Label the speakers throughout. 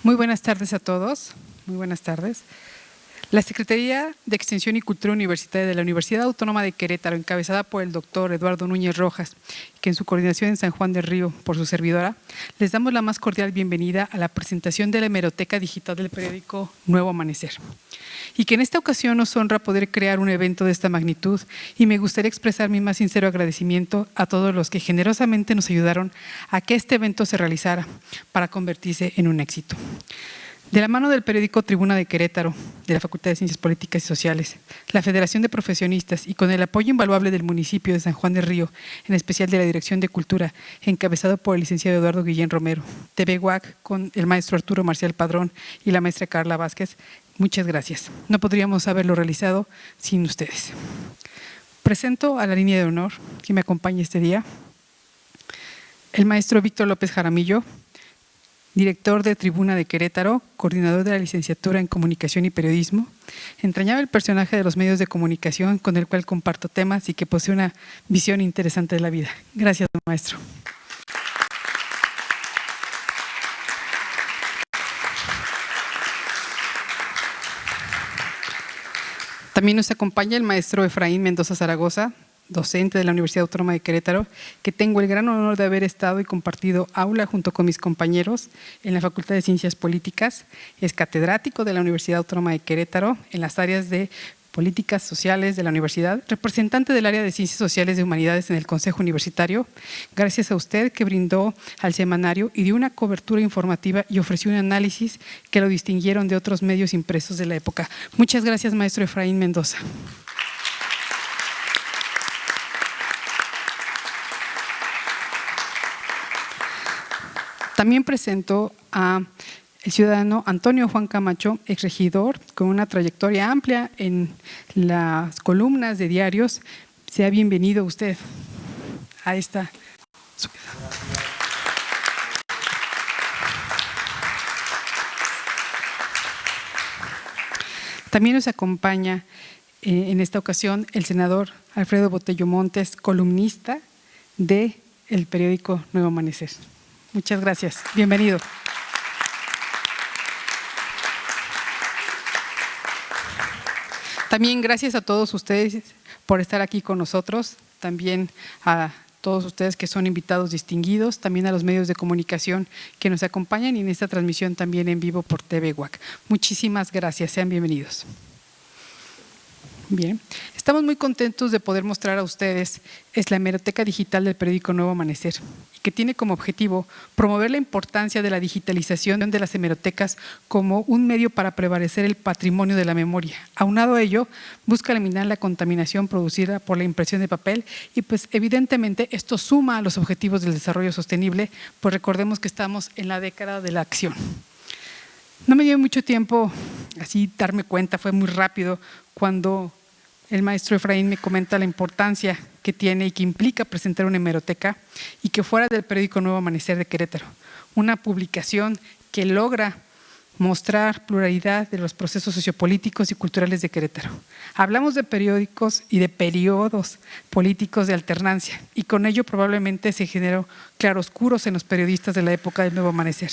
Speaker 1: Muy buenas tardes a todos. Muy buenas tardes. La Secretaría de Extensión y Cultura Universitaria de la Universidad Autónoma de Querétaro, encabezada por el doctor Eduardo Núñez Rojas, que en su coordinación en San Juan del Río, por su servidora, les damos la más cordial bienvenida a la presentación de la hemeroteca digital del periódico Nuevo Amanecer. Y que en esta ocasión nos honra poder crear un evento de esta magnitud, y me gustaría expresar mi más sincero agradecimiento a todos los que generosamente nos ayudaron a que este evento se realizara para convertirse en un éxito. De la mano del periódico Tribuna de Querétaro, de la Facultad de Ciencias Políticas y Sociales, la Federación de Profesionistas y con el apoyo invaluable del municipio de San Juan del Río, en especial de la Dirección de Cultura, encabezado por el licenciado Eduardo Guillén Romero, TV UAC con el maestro Arturo Marcial Padrón y la maestra Carla Vázquez, muchas gracias. No podríamos haberlo realizado sin ustedes. Presento a la línea de honor que me acompaña este día, el maestro Víctor López Jaramillo, director de Tribuna de Querétaro, coordinador de la licenciatura en Comunicación y Periodismo, entrañable personaje de los medios de comunicación con el cual comparto temas y que posee una visión interesante de la vida. Gracias, maestro. También nos acompaña el maestro Efraín Mendoza Zaragoza, docente de la Universidad Autónoma de Querétaro, que tengo el gran honor de haber estado y compartido aula junto con mis compañeros en la Facultad de Ciencias Políticas. Es catedrático de la Universidad Autónoma de Querétaro en las áreas de Políticas Sociales de la Universidad, representante del área de Ciencias Sociales y Humanidades en el Consejo Universitario. Gracias a usted que brindó al semanario y dio una cobertura informativa y ofreció un análisis que lo distinguieron de otros medios impresos de la época. Muchas gracias, maestro Efraín Mendoza. También presento a el ciudadano Antonio Juan Camacho, exregidor, con una trayectoria amplia en las columnas de diarios. Sea bienvenido usted a esta. También nos acompaña en esta ocasión el senador Alfredo Botello Montes, columnista del periódico Nuevo Amanecer. Muchas gracias. Bienvenido. También gracias a todos ustedes por estar aquí con nosotros, también a todos ustedes que son invitados distinguidos, también a los medios de comunicación que nos acompañan y en esta transmisión también en vivo por TV UAC. Muchísimas gracias, sean bienvenidos. Bien, estamos muy contentos de poder mostrar a ustedes la hemeroteca digital del periódico Nuevo Amanecer, que tiene como objetivo promover la importancia de la digitalización de las hemerotecas como un medio para prevalecer el patrimonio de la memoria. Aunado a ello, busca eliminar la contaminación producida por la impresión de papel y pues evidentemente esto suma a los objetivos del desarrollo sostenible, pues recordemos que estamos en la década de la acción. No me dio mucho tiempo así darme cuenta, fue muy rápido cuando el maestro Efraín me comenta la importancia que tiene y que implica presentar una hemeroteca y que fuera del periódico Nuevo Amanecer de Querétaro, una publicación que logra mostrar pluralidad de los procesos sociopolíticos y culturales de Querétaro. Hablamos de periódicos y de periodos políticos de alternancia y con ello probablemente se generó claroscuros en los periodistas de la época del Nuevo Amanecer.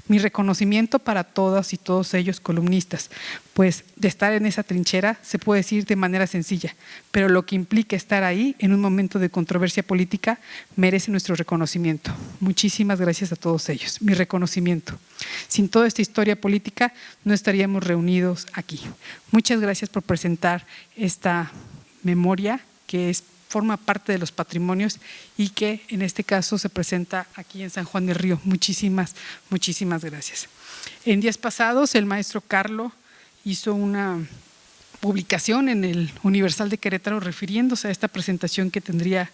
Speaker 1: Mi reconocimiento para todas y todos ellos columnistas, pues de estar en esa trinchera se puede decir de manera sencilla, pero lo que implica estar ahí en un momento de controversia política merece nuestro reconocimiento. Muchísimas gracias a todos ellos, mi reconocimiento. Sin toda esta historia política no estaríamos reunidos aquí. Muchas gracias por presentar esta memoria que forma parte de los patrimonios y que en este caso se presenta aquí en San Juan del Río. Muchísimas gracias. En días pasados el maestro Carlo hizo una publicación en el Universal de Querétaro refiriéndose a esta presentación que tendría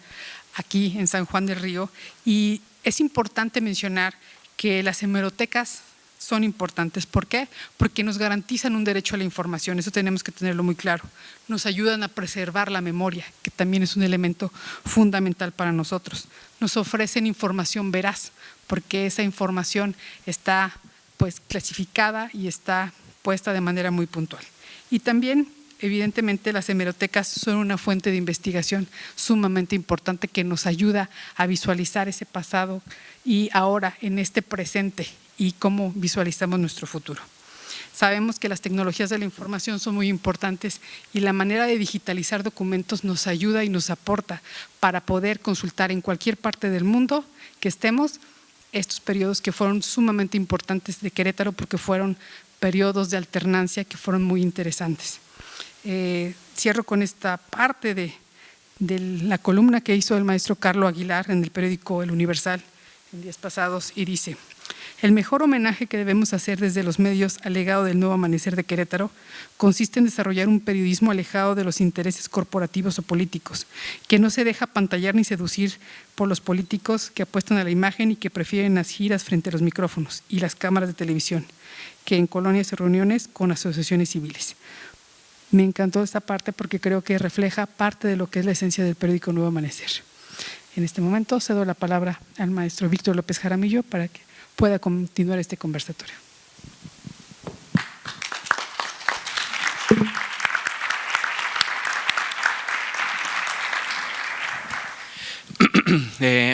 Speaker 1: aquí en San Juan del Río, y es importante mencionar que las hemerotecas son importantes. ¿Por qué? Porque nos garantizan un derecho a la información, eso tenemos que tenerlo muy claro. Nos ayudan a preservar la memoria, que también es un elemento fundamental para nosotros. Nos ofrecen información veraz, porque esa información está pues clasificada y está puesta de manera muy puntual. Y también, evidentemente, las hemerotecas son una fuente de investigación sumamente importante que nos ayuda a visualizar ese pasado y ahora en este presente y cómo visualizamos nuestro futuro. Sabemos que las tecnologías de la información son muy importantes y la manera de digitalizar documentos nos ayuda y nos aporta para poder consultar en cualquier parte del mundo que estemos estos periodos que fueron sumamente importantes de Querétaro porque fueron periodos de alternancia que fueron muy interesantes. Cierro con esta parte de la columna que hizo el maestro Carlos Aguilar en el periódico El Universal en días pasados y dice: el mejor homenaje que debemos hacer desde los medios al legado del nuevo amanecer de Querétaro consiste en desarrollar un periodismo alejado de los intereses corporativos o políticos, que no se deja pantallar ni seducir por los políticos que apuestan a la imagen y que prefieren las giras frente a los micrófonos y las cámaras de televisión, que en colonias y reuniones con asociaciones civiles. Me encantó esta parte porque creo que refleja parte de lo que es la esencia del periódico Nuevo Amanecer. En este momento cedo la palabra al maestro Víctor López Jaramillo para que pueda continuar este conversatorio.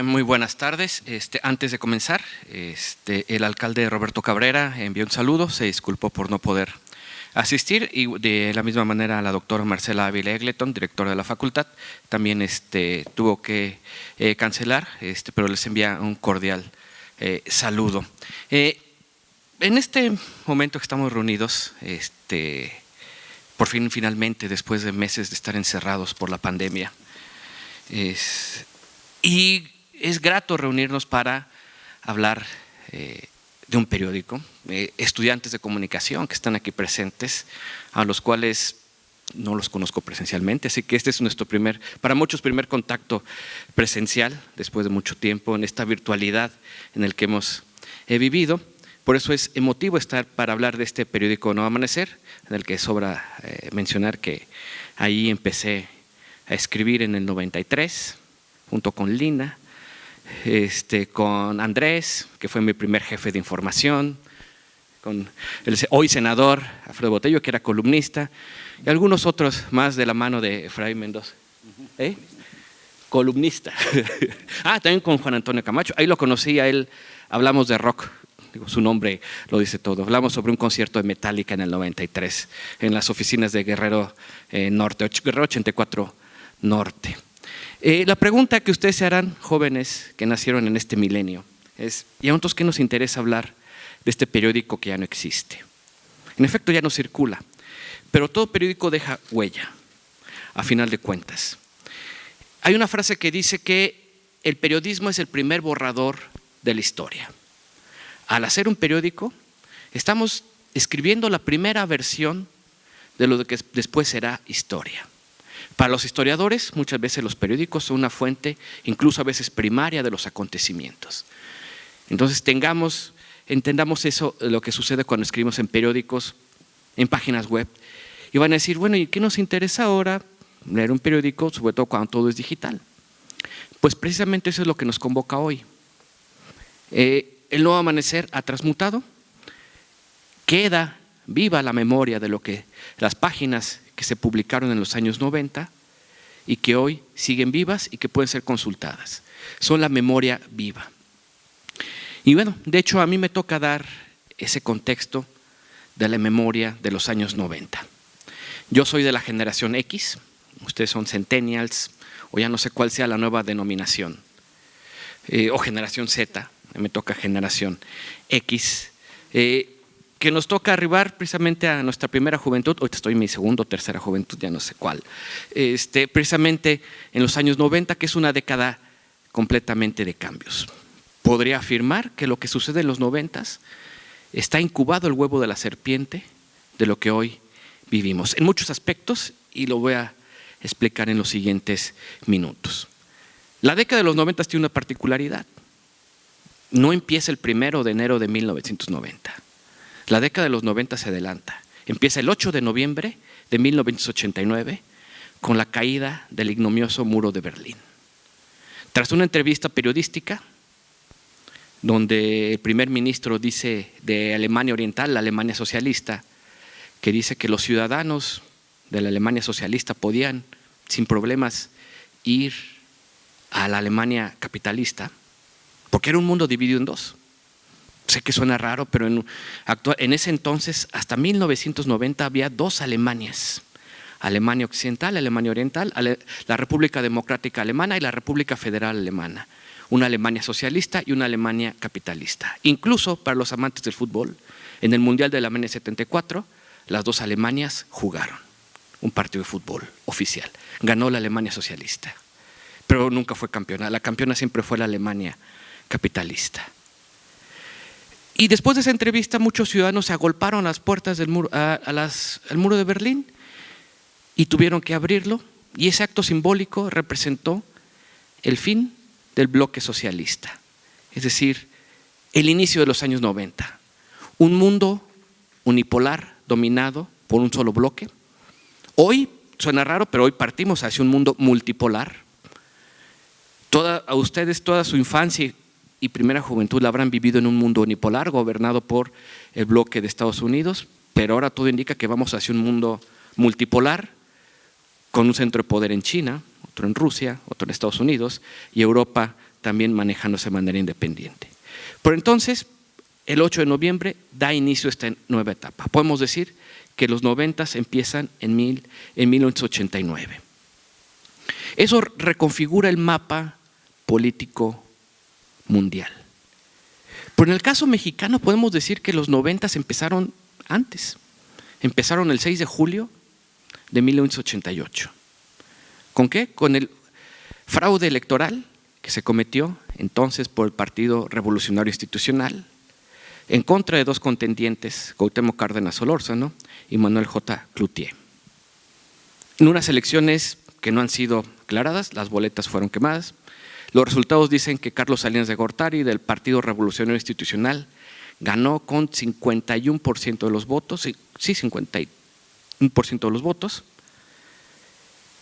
Speaker 2: Muy buenas tardes. Antes de comenzar, el alcalde Roberto Cabrera envió un saludo, se disculpó por no poder asistir, y de la misma manera la doctora Marcela Ávila Egleton, directora de la facultad, también tuvo que cancelar, pero les envía un cordial saludo. En este momento que estamos reunidos, por finalmente, después de meses de estar encerrados por la pandemia, y es grato reunirnos para hablar de un periódico, estudiantes de comunicación que están aquí presentes, a los cuales no los conozco presencialmente, así que este es nuestro para muchos primer contacto presencial después de mucho tiempo en esta virtualidad en el que hemos vivido. Por eso es emotivo estar para hablar de este periódico Nuevo Amanecer, en el que sobra mencionar que ahí empecé a escribir en el 93, junto con Lina, con Andrés, que fue mi primer jefe de información, con el hoy senador Alfredo Botello, que era columnista, y algunos otros más de la mano de Efraín Mendoza. Columnista. También con Juan Antonio Camacho. Ahí lo conocí a él, hablamos de rock. Su nombre lo dice todo. Hablamos sobre un concierto de Metallica en el 93, en las oficinas de Guerrero Norte, Guerrero 84 Norte. La pregunta que ustedes se harán, jóvenes que nacieron en este milenio, es: ¿y a nosotros qué nos interesa hablar de este periódico que ya no existe? En efecto, ya no circula, pero todo periódico deja huella, a final de cuentas. Hay una frase que dice que el periodismo es el primer borrador de la historia. Al hacer un periódico, estamos escribiendo la primera versión de lo que después será historia. Para los historiadores, muchas veces los periódicos son una fuente, incluso a veces primaria, de los acontecimientos. Entonces entendamos eso, lo que sucede cuando escribimos en periódicos, en páginas web, y van a decir: bueno, ¿y qué nos interesa ahora leer un periódico, sobre todo cuando todo es digital? Pues precisamente eso es lo que nos convoca hoy. El Nuevo Amanecer ha transmutado, queda viva la memoria de las páginas que se publicaron en los años 90 y que hoy siguen vivas y que pueden ser consultadas. Son la memoria viva. Y bueno, de hecho a mí me toca dar ese contexto de la memoria de los años 90. Yo soy de la generación X, ustedes son centennials, o ya no sé cuál sea la nueva denominación, o generación Z, me toca generación X, que nos toca arribar precisamente a nuestra primera juventud. Ahorita estoy en mi segunda o tercera juventud, ya no sé cuál, precisamente en los años 90, que es una década completamente de cambios. Podría afirmar que lo que sucede en los 90s está incubado el huevo de la serpiente de lo que hoy vivimos, en muchos aspectos, y lo voy a explicar en los siguientes minutos. La década de los 90s tiene una particularidad: no empieza el 1 de enero de 1990. La década de los 90 se adelanta. Empieza el 8 de noviembre de 1989 con la caída del ignominioso muro de Berlín. Tras una entrevista periodística donde el primer ministro dice de Alemania Oriental, la Alemania socialista, que dice que los ciudadanos de la Alemania socialista podían sin problemas ir a la Alemania capitalista, porque era un mundo dividido en dos. Sé que suena raro, pero en ese entonces, hasta 1990, había dos Alemanias. Alemania Occidental, Alemania Oriental, la República Democrática Alemana y la República Federal Alemana. Una Alemania socialista y una Alemania capitalista. Incluso para los amantes del fútbol, en el Mundial de Alemania 74, las dos Alemanias jugaron un partido de fútbol oficial. Ganó la Alemania socialista, pero nunca fue campeona. La campeona siempre fue la Alemania capitalista. Y después de esa entrevista, muchos ciudadanos se agolparon a las puertas del muro, al muro de Berlín y tuvieron que abrirlo. Y ese acto simbólico representó el fin del bloque socialista, es decir, el inicio de los años 90. Un mundo unipolar dominado por un solo bloque. Hoy, suena raro, pero hoy partimos hacia un mundo multipolar. A ustedes toda su infancia y primera juventud la habrán vivido en un mundo unipolar gobernado por el bloque de Estados Unidos, pero ahora todo indica que vamos hacia un mundo multipolar con un centro de poder en China, otro en Rusia, otro en Estados Unidos y Europa también manejándose de manera independiente. Por entonces, el 8 de noviembre da inicio a esta nueva etapa. Podemos decir que los 90 empiezan en 1989. Eso reconfigura el mapa político mundial. Pero en el caso mexicano podemos decir que los 90 empezaron antes. Empezaron el 6 de julio de 1988. ¿Con qué? Con el fraude electoral que se cometió entonces por el Partido Revolucionario Institucional en contra de dos contendientes, Cuauhtémoc Cárdenas Solórzano y Manuel J. Cloutier. En unas elecciones que no han sido aclaradas, las boletas fueron quemadas. Los resultados dicen que Carlos Salinas de Gortari del Partido Revolucionario Institucional ganó con 51% de los votos, sí, 51% de los votos,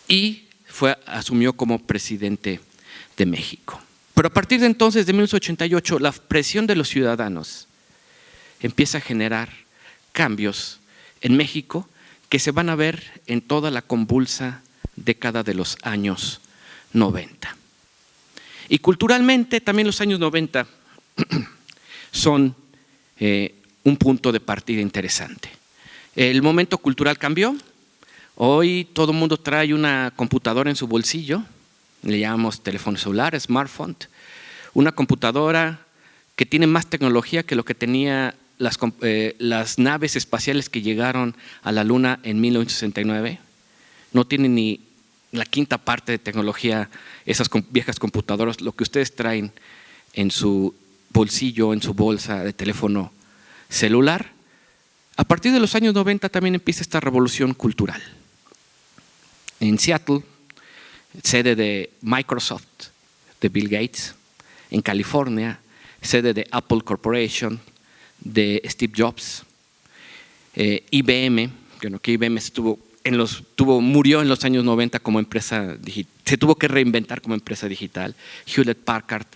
Speaker 2: y asumió como presidente de México. Pero a partir de entonces, de 1988, la presión de los ciudadanos empieza a generar cambios en México que se van a ver en toda la convulsa década de los años 90. Y culturalmente también los años 90 son un punto de partida interesante. El momento cultural cambió. Hoy todo el mundo trae una computadora en su bolsillo, le llamamos teléfono celular, smartphone, una computadora que tiene más tecnología que lo que tenía las naves espaciales que llegaron a la Luna en 1969. No tiene ni la quinta parte de tecnología, esas viejas computadoras, lo que ustedes traen en su bolsillo, en su bolsa de teléfono celular. A partir de los años 90 también empieza esta revolución cultural. En Seattle, sede de Microsoft, de Bill Gates. En California, sede de Apple Corporation, de Steve Jobs. IBM, que IBM murió en los años 90 como empresa digital, se tuvo que reinventar como empresa digital. Hewlett Packard.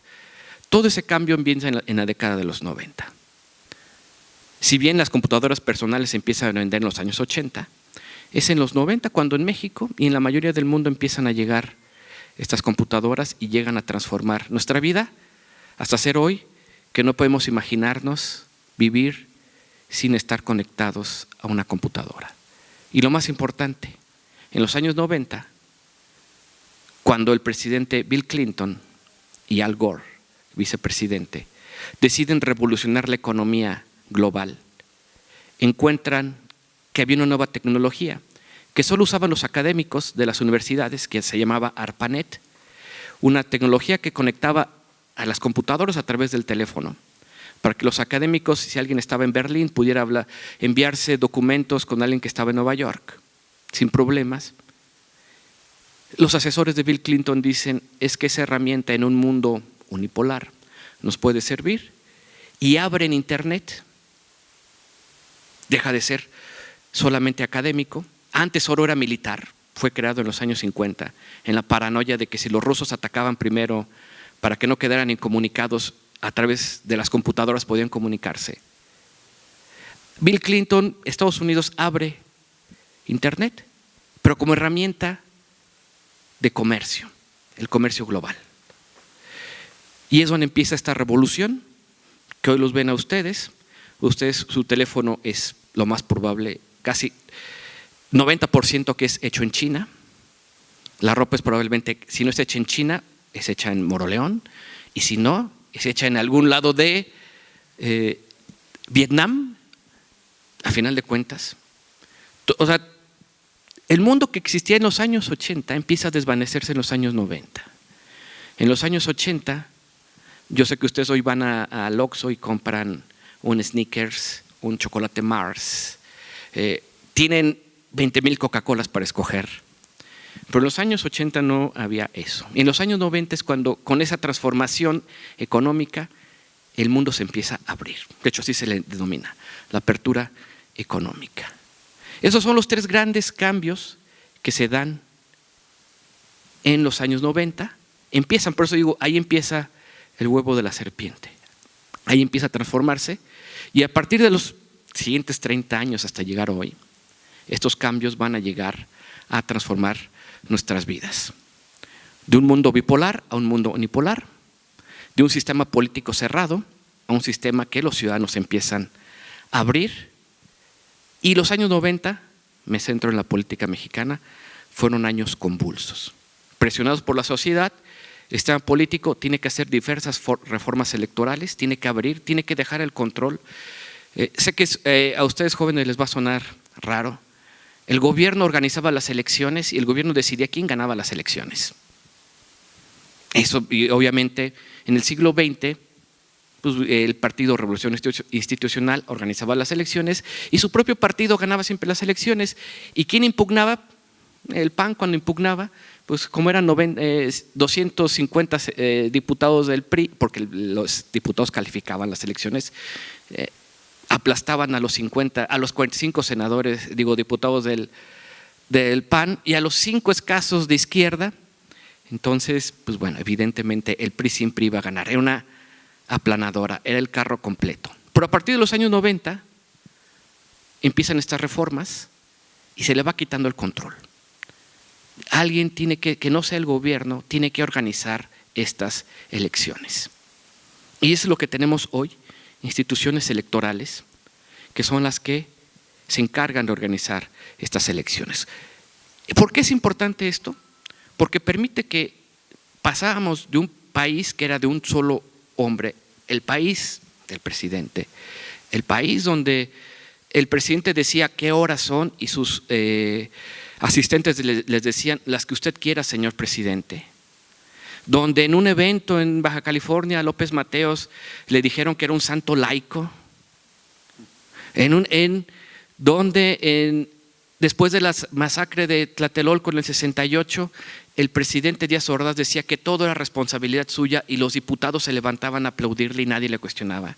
Speaker 2: Todo ese cambio empieza en la década de los 90. Si bien las computadoras personales se empiezan a vender en los años 80, es en los 90 cuando en México y en la mayoría del mundo empiezan a llegar estas computadoras y llegan a transformar nuestra vida hasta ser hoy que no podemos imaginarnos vivir sin estar conectados a una computadora. Y lo más importante, en los años 90, cuando el presidente Bill Clinton y Al Gore, vicepresidente, deciden revolucionar la economía global, encuentran que había una nueva tecnología que solo usaban los académicos de las universidades, que se llamaba ARPANET, una tecnología que conectaba a las computadoras a través del teléfono, para que los académicos, si alguien estaba en Berlín, pudiera enviarse documentos con alguien que estaba en Nueva York, sin problemas. Los asesores de Bill Clinton dicen, es que esa herramienta en un mundo unipolar nos puede servir, y abren Internet. Deja de ser solamente académico. Antes oro era militar, fue creado en los años 50, en la paranoia de que si los rusos atacaban primero para que no quedaran incomunicados, a través de las computadoras podían comunicarse. Bill Clinton, Estados Unidos abre Internet, pero como herramienta de comercio, el comercio global. Y es donde empieza esta revolución que hoy los ven a ustedes. Ustedes, su teléfono es lo más probable, casi 90% que es hecho en China. La ropa es probablemente, si no es hecha en China, es hecha en Moroleón, y si no, es hecha en algún lado de Vietnam. A final de cuentas, o sea, el mundo que existía en los años 80 empieza a desvanecerse en los años 90. En los años 80, yo sé que ustedes hoy van al Oxxo y compran un Snickers, un chocolate Mars, tienen 20,000 Coca-Colas para escoger. Pero en los años 80 no había eso. Y en los años 90 es cuando, con esa transformación económica, el mundo se empieza a abrir. De hecho, así se le denomina, la apertura económica. Esos son los 3 grandes cambios que se dan en los años 90. Empiezan, por eso digo, ahí empieza el huevo de la serpiente. Ahí empieza a transformarse, y a partir de los siguientes 30 años hasta llegar hoy, estos cambios van a llegar a transformar nuestras vidas. De un mundo bipolar a un mundo unipolar, de un sistema político cerrado a un sistema que los ciudadanos empiezan a abrir. Y los años 90, me centro en la política mexicana, fueron años convulsos. Presionados por la sociedad, el sistema político tiene que hacer diversas reformas electorales, tiene que abrir, tiene que dejar el control. Sé que a ustedes jóvenes les va a sonar raro. El gobierno organizaba las elecciones y el gobierno decidía quién ganaba las elecciones. Eso, y obviamente, en el siglo XX, pues, el Partido Revolución Institucional organizaba las elecciones y su propio partido ganaba siempre las elecciones. ¿Y quién impugnaba? El PAN, cuando impugnaba, pues como eran 250 diputados del PRI, porque los diputados calificaban las elecciones, aplastaban a los 45 senadores, diputados del PAN, y a los 5 escasos de izquierda. Entonces, pues bueno, evidentemente el PRI siempre iba a ganar. Era una aplanadora, era el carro completo. Pero a partir de los años 90 empiezan estas reformas y se le va quitando el control. Alguien tiene que no sea el gobierno, tiene que organizar estas elecciones. Y eso es lo que tenemos hoy, instituciones electorales, que son las que se encargan de organizar estas elecciones. ¿Por qué es importante esto? Porque permite que pasáramos de un país que era de un solo hombre, el país del presidente, el país donde el presidente decía qué horas son y sus asistentes les decían las que usted quiera, señor presidente. Donde en un evento en Baja California, López Mateos le dijeron que era un santo laico. Después de la masacre de Tlatelolco en el 68, el presidente Díaz Ordaz decía que todo era responsabilidad suya y los diputados se levantaban a aplaudirle y nadie le cuestionaba.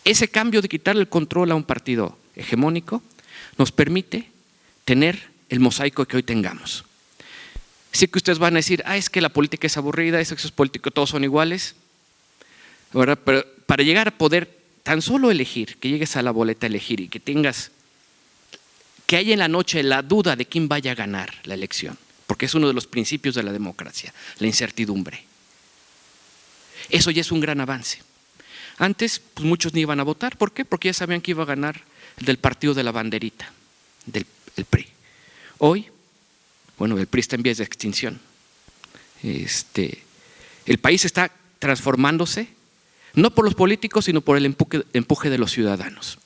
Speaker 2: Ese cambio de quitarle el control a un partido hegemónico nos permite tener el mosaico que hoy tengamos. Sí que ustedes van a decir, es que la política es aburrida, eso es político, todos son iguales. ¿Verdad? Pero para llegar a poder tan solo elegir, que llegues a la boleta a elegir y que tengas, que haya en la noche la duda de quién vaya a ganar la elección, porque es uno de los principios de la democracia, la incertidumbre. Eso ya es un gran avance. Antes, pues muchos ni iban a votar. ¿Por qué? Porque ya sabían que iba a ganar el del partido de la banderita, el PRI. Hoy, bueno, el PRI está en vías de extinción. El país está transformándose, no por los políticos, sino por el empuje de los ciudadanos.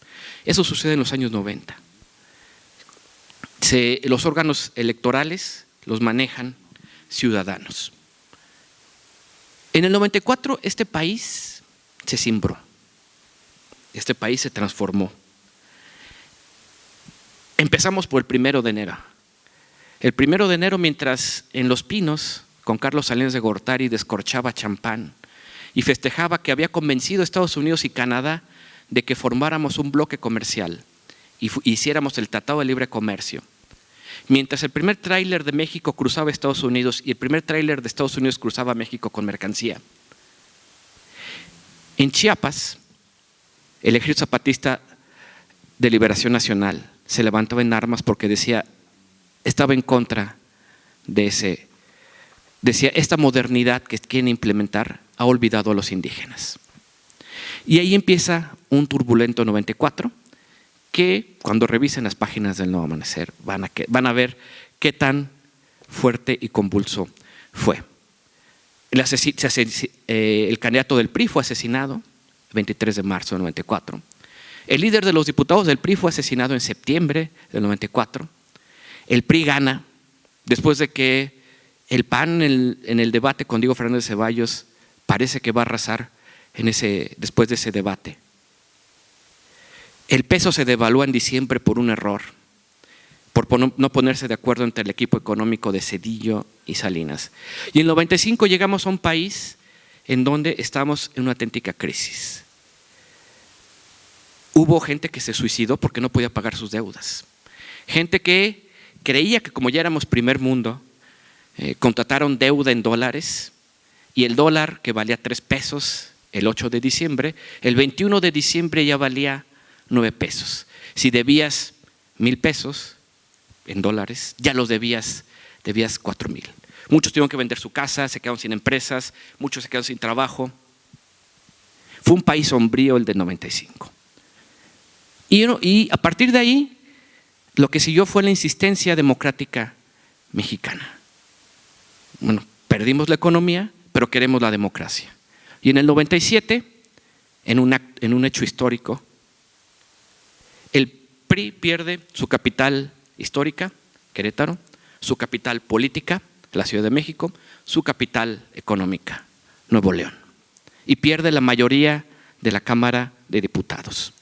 Speaker 2: Eso sucede en los años 90. Los órganos electorales los manejan ciudadanos. En el 94 este país se cimbró, este país se transformó. Empezamos por el 1 de enero. El 1 de enero, mientras en Los Pinos, con Carlos Salinas de Gortari, descorchaba champán y festejaba que había convencido a Estados Unidos y Canadá de que formáramos un bloque comercial y hiciéramos el Tratado de Libre Comercio. Mientras el primer tráiler de México cruzaba Estados Unidos y el primer tráiler de Estados Unidos cruzaba México con mercancía. En Chiapas, el Ejército Zapatista de Liberación Nacional se levantaba en armas porque estaba en contra de decía, esta modernidad que quieren implementar ha olvidado a los indígenas. Y ahí empieza un turbulento 94 que cuando revisen las páginas del Nuevo Amanecer van a ver qué tan fuerte y convulso fue. El candidato del PRI fue asesinado el 23 de marzo del 94. El líder de los diputados del PRI fue asesinado en septiembre del 94. El PRI gana después de que el PAN en el debate con Diego Fernández Ceballos parece que va a arrasar después de ese debate. El peso se devalúa en diciembre por un error, por no ponerse de acuerdo entre el equipo económico de Zedillo y Salinas. Y en el 95 llegamos a un país en donde estamos en una auténtica crisis. Hubo gente que se suicidó porque no podía pagar sus deudas. Gente que creía que como ya éramos primer mundo, contrataron deuda en dólares y el dólar que valía 3 pesos el 8 de diciembre, el 21 de diciembre ya valía 9 pesos. Si debías 1,000 pesos en dólares, ya los debías 4,000. Muchos tuvieron que vender su casa, se quedaron sin empresas, muchos se quedaron sin trabajo. Fue un país sombrío el del 95. Y a partir de ahí, lo que siguió fue la insistencia democrática mexicana. Bueno, perdimos la economía, pero queremos la democracia. Y en el 97, en un hecho histórico, el PRI pierde su capital histórica, Querétaro, su capital política, la Ciudad de México, su capital económica, Nuevo León. Y pierde la mayoría de la Cámara de Diputados.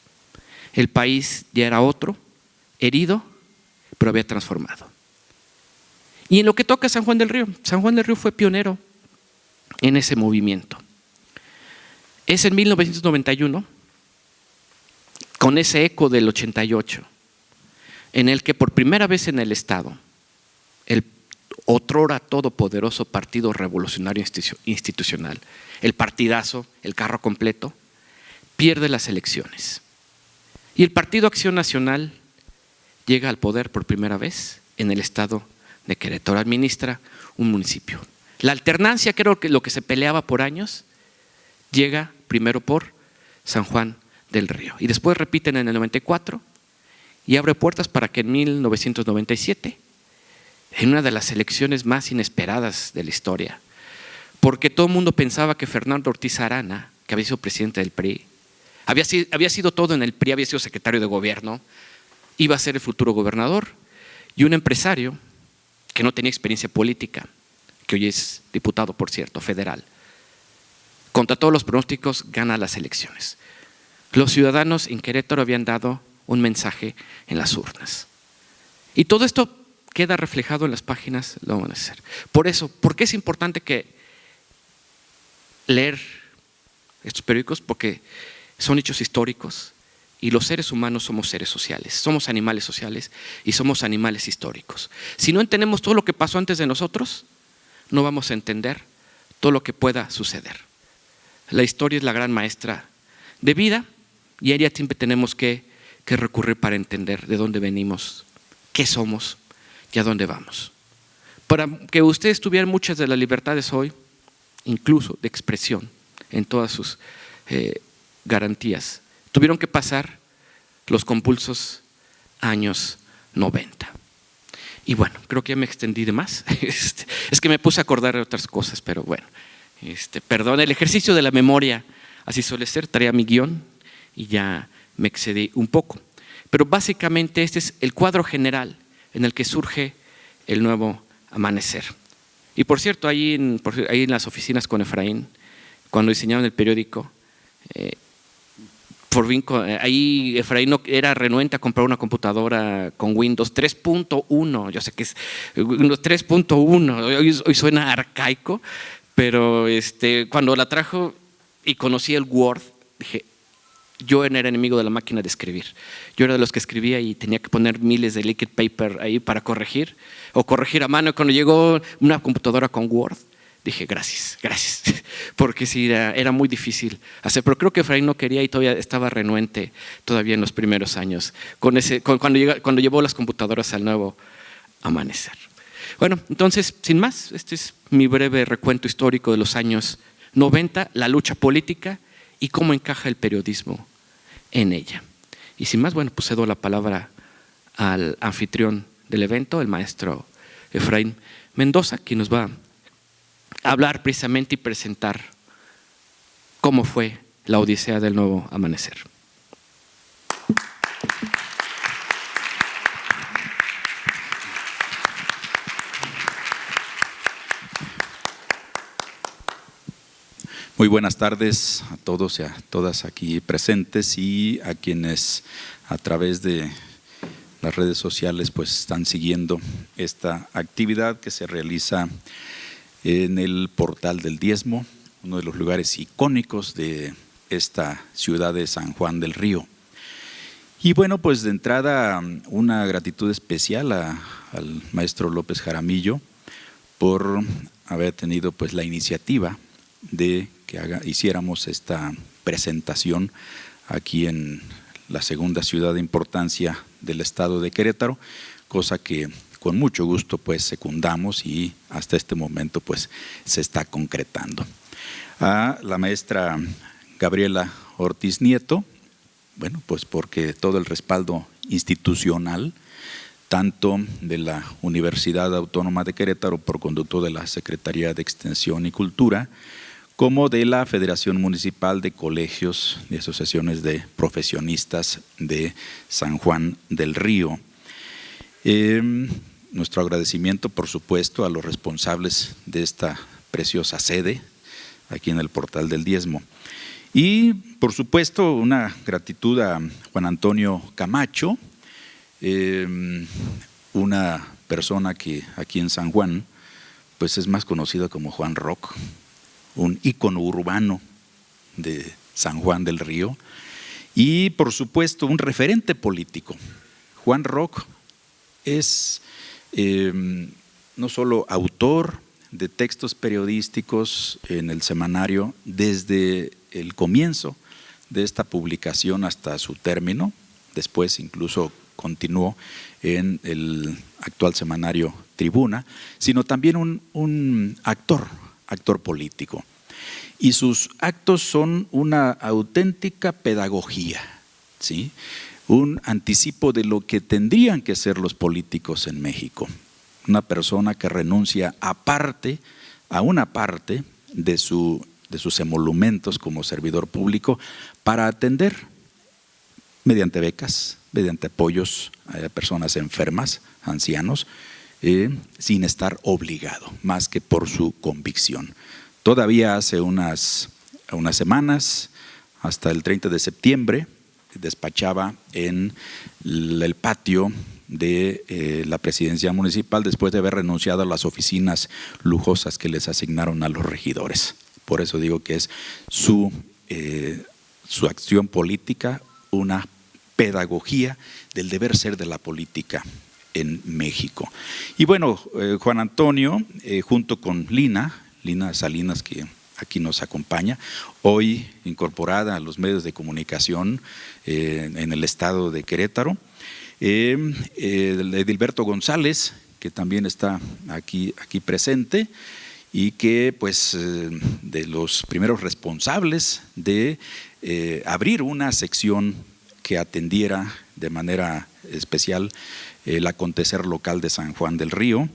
Speaker 2: El país ya era otro, herido, pero había transformado. Y en lo que toca a San Juan del Río fue pionero en ese movimiento. Es en 1991, con ese eco del 88, en el que por primera vez en el Estado, el otrora todopoderoso Partido Revolucionario Institucional, el partidazo, el carro completo, pierde las elecciones. Y el Partido Acción Nacional llega al poder por primera vez en el Estado de Querétaro, administra un municipio. La alternancia, que era lo que se peleaba por años, llega primero por San Juan del Río. Y después repiten en el 94 y abre puertas para que en 1997, en una de las elecciones más inesperadas de la historia, porque todo el mundo pensaba que Fernando Ortiz Arana, que había sido presidente del PRI, había sido todo en el PRI, había sido secretario de gobierno, iba a ser el futuro gobernador, y un empresario que no tenía experiencia política, que hoy es diputado, por cierto, federal, contra todos los pronósticos gana las elecciones. Los ciudadanos en Querétaro habían dado un mensaje en las urnas. Y todo esto queda reflejado en las páginas del Nuevo Amanecer. Por eso, ¿por qué es importante leer estos periódicos? Porque son hechos históricos y los seres humanos somos seres sociales, somos animales sociales y somos animales históricos. Si no entendemos todo lo que pasó antes de nosotros, no vamos a entender todo lo que pueda suceder. La historia es la gran maestra de vida y a ella siempre tenemos que recurrir para entender de dónde venimos, qué somos y a dónde vamos. Para que ustedes tuvieran muchas de las libertades hoy, incluso de expresión, en todas sus garantías, tuvieron que pasar los convulsos años 90. Y bueno, creo que ya me extendí de más. Es que me puse a acordar de otras cosas, pero bueno, perdón, el ejercicio de la memoria, así suele ser, traía mi guión y ya me excedí un poco. Pero básicamente este es el cuadro general en el que surge el Nuevo Amanecer. Y por cierto, ahí en las oficinas con Efraín, cuando diseñaron el periódico, ahí Efraín era renuente a comprar una computadora con Windows 3.1, yo sé que es Windows 3.1, hoy suena arcaico, pero cuando la trajo y conocí el Word, dije, yo era enemigo de la máquina de escribir. Yo era de los que escribía y tenía que poner miles de liquid paper ahí para corregir, o corregir a mano. Y cuando llegó una computadora con Word, dije, gracias, porque sí, era muy difícil hacer. Pero creo que Efraín no quería y todavía estaba renuente todavía en los primeros años, cuando llevó las computadoras al Nuevo Amanecer. Bueno, entonces, sin más, este es mi breve recuento histórico de los años 90, la lucha política y cómo encaja el periodismo en ella. Y sin más, bueno, pues cedo la palabra al anfitrión del evento, el maestro Efraín Mendoza, quien nos va a hablar precisamente y presentar cómo fue la odisea del Nuevo Amanecer.
Speaker 3: Muy buenas tardes a todos y a todas aquí presentes y a quienes a través de las redes sociales pues están siguiendo esta actividad que se realiza en el Portal del Diezmo, uno de los lugares icónicos de esta ciudad de San Juan del Río. Y bueno, pues de entrada una gratitud especial al maestro López Jaramillo por haber tenido pues la iniciativa de que hiciéramos esta presentación aquí en la segunda ciudad de importancia del estado de Querétaro, cosa que con mucho gusto pues secundamos y hasta este momento pues se está concretando. A la maestra Gabriela Ortiz Nieto, bueno, pues porque todo el respaldo institucional, tanto de la Universidad Autónoma de Querétaro por conducto de la Secretaría de Extensión y Cultura, como de la Federación Municipal de Colegios y Asociaciones de Profesionistas de San Juan del Río. Nuestro agradecimiento, por supuesto, a los responsables de esta preciosa sede aquí en el Portal del Diezmo. Y, por supuesto, una gratitud a Juan Antonio Camacho, una persona que aquí en San Juan pues es más conocida como Juan Rock, un ícono urbano de San Juan del Río y por supuesto un referente político. Juan Rock es no solo autor de textos periodísticos en el semanario desde el comienzo de esta publicación hasta su término, después incluso continuó en el actual semanario Tribuna, sino también un actor político. Y sus actos son una auténtica pedagogía, ¿sí? Un anticipo de lo que tendrían que ser los políticos en México. Una persona que renuncia a una parte de sus emolumentos como servidor público para atender mediante becas, mediante apoyos a personas enfermas, ancianos, sin estar obligado, más que por su convicción. Todavía hace unas semanas, hasta el 30 de septiembre, despachaba en el patio de la presidencia municipal después de haber renunciado a las oficinas lujosas que les asignaron a los regidores. Por eso digo que es su acción política, una pedagogía del deber ser de la política en México. Y bueno, Juan Antonio, junto con Lina Salinas, que aquí nos acompaña, hoy incorporada a los medios de comunicación en el estado de Querétaro, Edilberto González, que también está aquí presente y que pues de los primeros responsables de abrir una sección que atendiera de manera especial el acontecer local de San Juan del Río,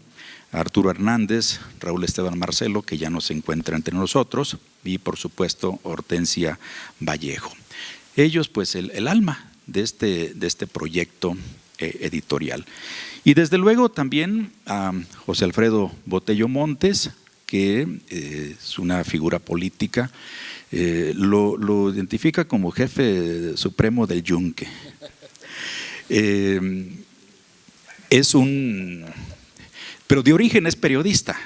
Speaker 3: Arturo Hernández, Raúl Esteban Marcelo, que ya no se encuentra entre nosotros, y por supuesto Hortensia Vallejo. Ellos pues el alma de este proyecto editorial. Y desde luego también a José Alfredo Botello Montes, que es una figura política, lo identifica como jefe supremo del Yunque. Pero de origen es periodista,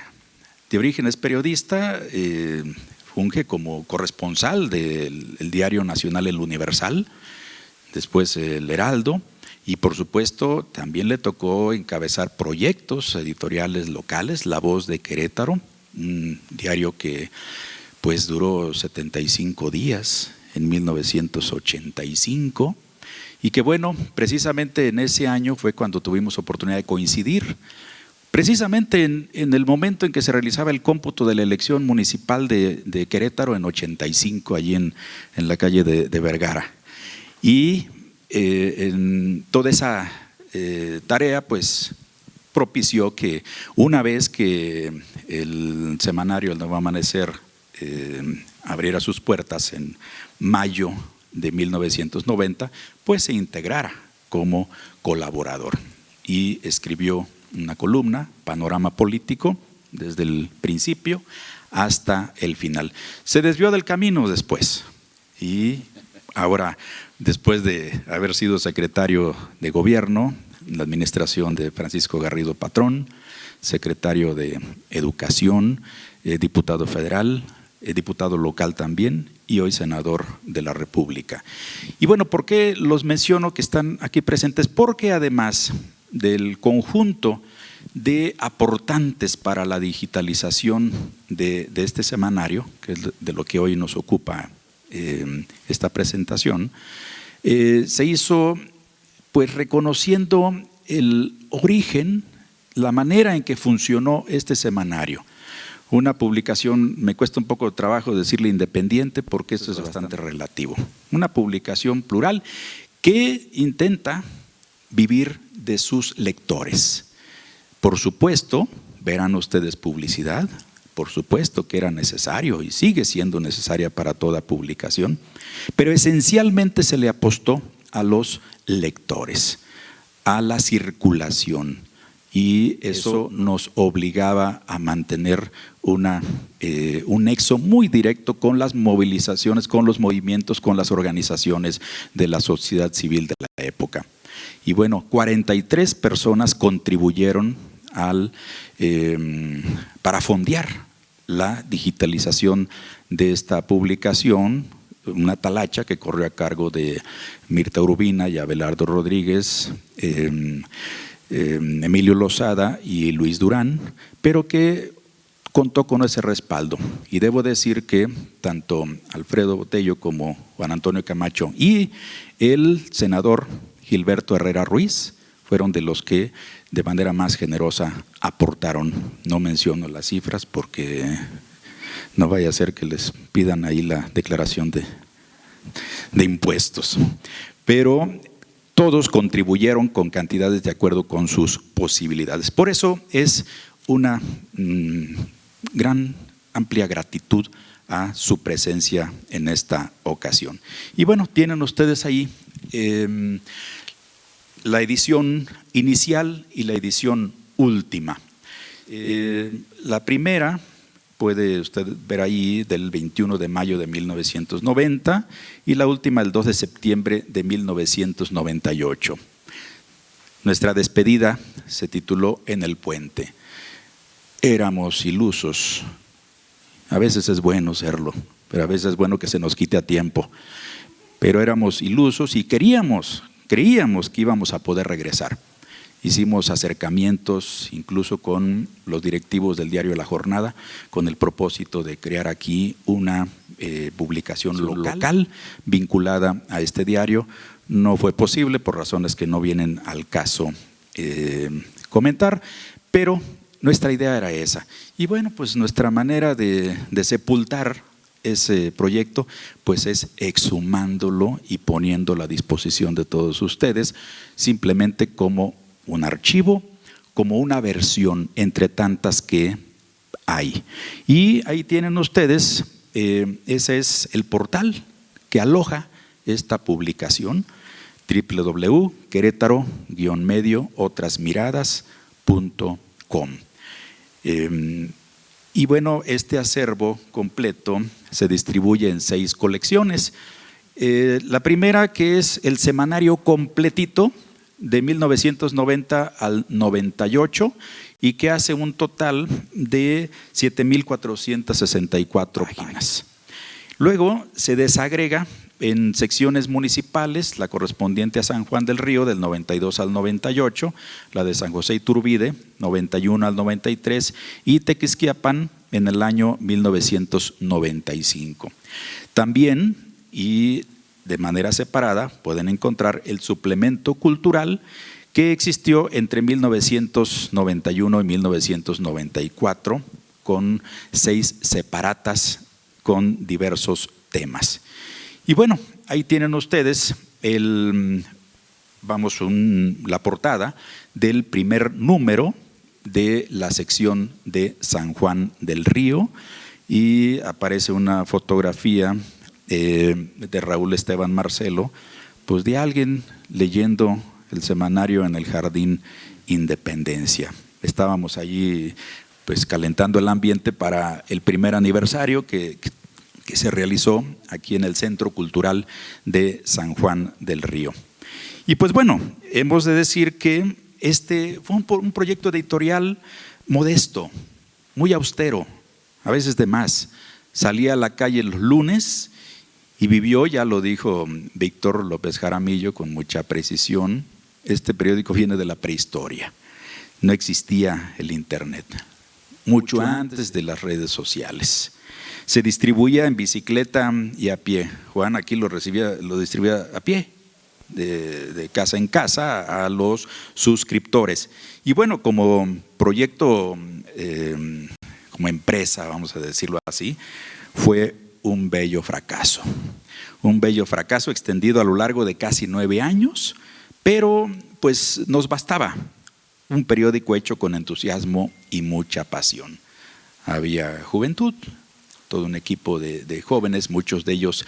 Speaker 3: funge como corresponsal del diario nacional El Universal, después El Heraldo, y por supuesto también le tocó encabezar proyectos editoriales locales, La Voz de Querétaro, un diario que pues duró 75 días en 1985 y que bueno, precisamente en ese año fue cuando tuvimos oportunidad de coincidir Precisamente en el momento en que se realizaba el cómputo de la elección municipal de Querétaro en 85, allí en la calle de Vergara. Y en toda esa tarea pues propició que una vez que el semanario El Nuevo Amanecer abriera sus puertas en mayo de 1990, pues se integrara como colaborador y escribió una columna, Panorama Político, desde el principio hasta el final. Se desvió del camino después y ahora, después de haber sido secretario de gobierno en la administración de Francisco Garrido Patrón, secretario de Educación, diputado federal, diputado local también y hoy senador de la República. Y bueno, ¿por qué los menciono que están aquí presentes? Porque además del conjunto de aportantes para la digitalización de este semanario, que es de lo que hoy nos ocupa esta presentación, se hizo pues reconociendo el origen, la manera en que funcionó este semanario. Una publicación, me cuesta un poco de trabajo decirle independiente porque esto es bastante relativo. Una publicación plural que intenta vivir de sus lectores. Por supuesto, verán ustedes publicidad, por supuesto que era necesario y sigue siendo necesaria para toda publicación, pero esencialmente se le apostó a los lectores, a la circulación, y eso nos obligaba a mantener un nexo muy directo con las movilizaciones, con los movimientos, con las organizaciones de la sociedad civil de la época. Y bueno, 43 personas contribuyeron para fondear la digitalización de esta publicación, una talacha que corrió a cargo de Mirta Urbina y Abelardo Rodríguez, Emilio Lozada y Luis Durán, pero que contó con ese respaldo. Y debo decir que tanto Alfredo Botello como Juan Antonio Camacho y el senador Gilberto Herrera Ruiz fueron de los que de manera más generosa aportaron. No menciono las cifras porque no vaya a ser que les pidan ahí la declaración de impuestos, pero todos contribuyeron con cantidades de acuerdo con sus posibilidades. Por eso es una gran, amplia gratitud a su presencia en esta ocasión. Y bueno, tienen ustedes ahí la edición inicial y la edición última. La primera puede usted ver ahí del 21 de mayo de 1990 y la última el 2 de septiembre de 1998. Nuestra despedida se tituló En el puente. Éramos ilusos. A veces es bueno serlo, pero a veces es bueno que se nos quite a tiempo. Pero éramos ilusos y creíamos que íbamos a poder regresar. Hicimos acercamientos incluso con los directivos del diario La Jornada con el propósito de crear aquí una publicación local vinculada a este diario. No fue posible por razones que no vienen al caso comentar, pero nuestra idea era esa. Y bueno, pues nuestra manera de sepultar ese proyecto pues es exhumándolo y poniéndolo a disposición de todos ustedes simplemente como un archivo, como una versión entre tantas que hay. Y ahí tienen ustedes, ese es el portal que aloja esta publicación, www.querétaro-medioOtrasMiradas.com. Y bueno, este acervo completo se distribuye en 6 colecciones. La primera, que es el semanario completito de 1990 al 98 y que hace un total de 7,464 páginas. Luego se desagrega en secciones municipales, la correspondiente a San Juan del Río del 92 al 98, la de San José Iturbide 91 al 93 y Tequisquiapan en el año 1995. También y de manera separada pueden encontrar el suplemento cultural que existió entre 1991 y 1994 con 6 separatas con diversos temas. Y bueno, ahí tienen ustedes la portada del primer número de la sección de San Juan del Río, y aparece una fotografía de Raúl Esteban Marcelo, pues de alguien leyendo el semanario en el Jardín Independencia. Estábamos allí pues calentando el ambiente para el primer aniversario que se realizó aquí en el Centro Cultural de San Juan del Río. Y pues bueno, hemos de decir que este fue un proyecto editorial modesto, muy austero, a veces de más. Salía a la calle los lunes y vivió, ya lo dijo Víctor López Jaramillo con mucha precisión, este periódico viene de la prehistoria. No existía el internet, mucho antes de las redes sociales. Se distribuía en bicicleta y a pie. Juan aquí lo distribuía a pie, de casa en casa a los suscriptores. Y bueno, como proyecto, como empresa, vamos a decirlo así, fue un bello fracaso. Un bello fracaso extendido a lo largo de casi 9 años, pero pues nos bastaba un periódico hecho con entusiasmo y mucha pasión. Había juventud, todo un equipo de jóvenes, muchos de ellos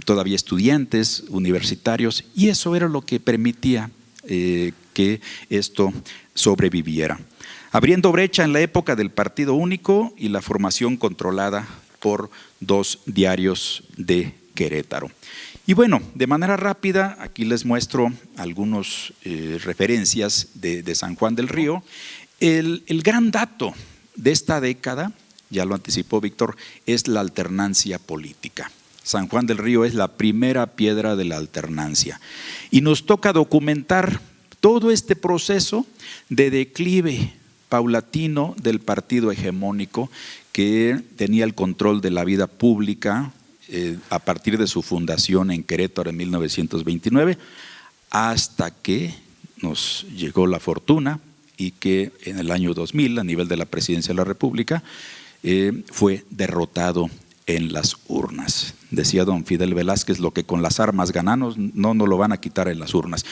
Speaker 3: todavía estudiantes, universitarios, y eso era lo que permitía que esto sobreviviera. Abriendo brecha en la época del partido único y la formación controlada por 2 diarios de Querétaro. Y bueno, de manera rápida, aquí les muestro algunas referencias de San Juan del Río. El gran dato de esta década, ya lo anticipó Víctor, es la alternancia política. San Juan del Río es la primera piedra de la alternancia. Y nos toca documentar todo este proceso de declive paulatino del partido hegemónico que tenía el control de la vida pública a partir de su fundación en Querétaro en 1929, hasta que nos llegó la fortuna y que en el año 2000, a nivel de la Presidencia de la República, fue derrotado en las urnas. Decía don Fidel Velázquez, lo que con las armas ganamos no nos lo van a quitar en las urnas.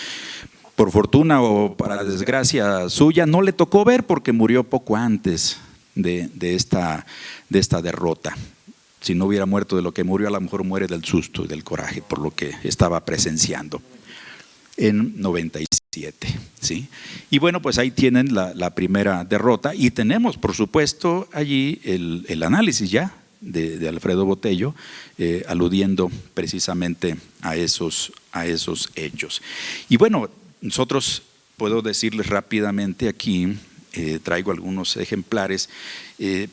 Speaker 3: Por fortuna o para desgracia suya, no le tocó ver porque murió poco antes de esta derrota. Si no hubiera muerto de lo que murió, a lo mejor muere del susto y del coraje por lo que estaba presenciando en 97. ¿Sí? Y bueno, pues ahí tienen la primera derrota, y tenemos por supuesto allí el análisis ya de Alfredo Botello, aludiendo precisamente a esos hechos. Y bueno, nosotros, puedo decirles rápidamente aquí, traigo algunos ejemplares,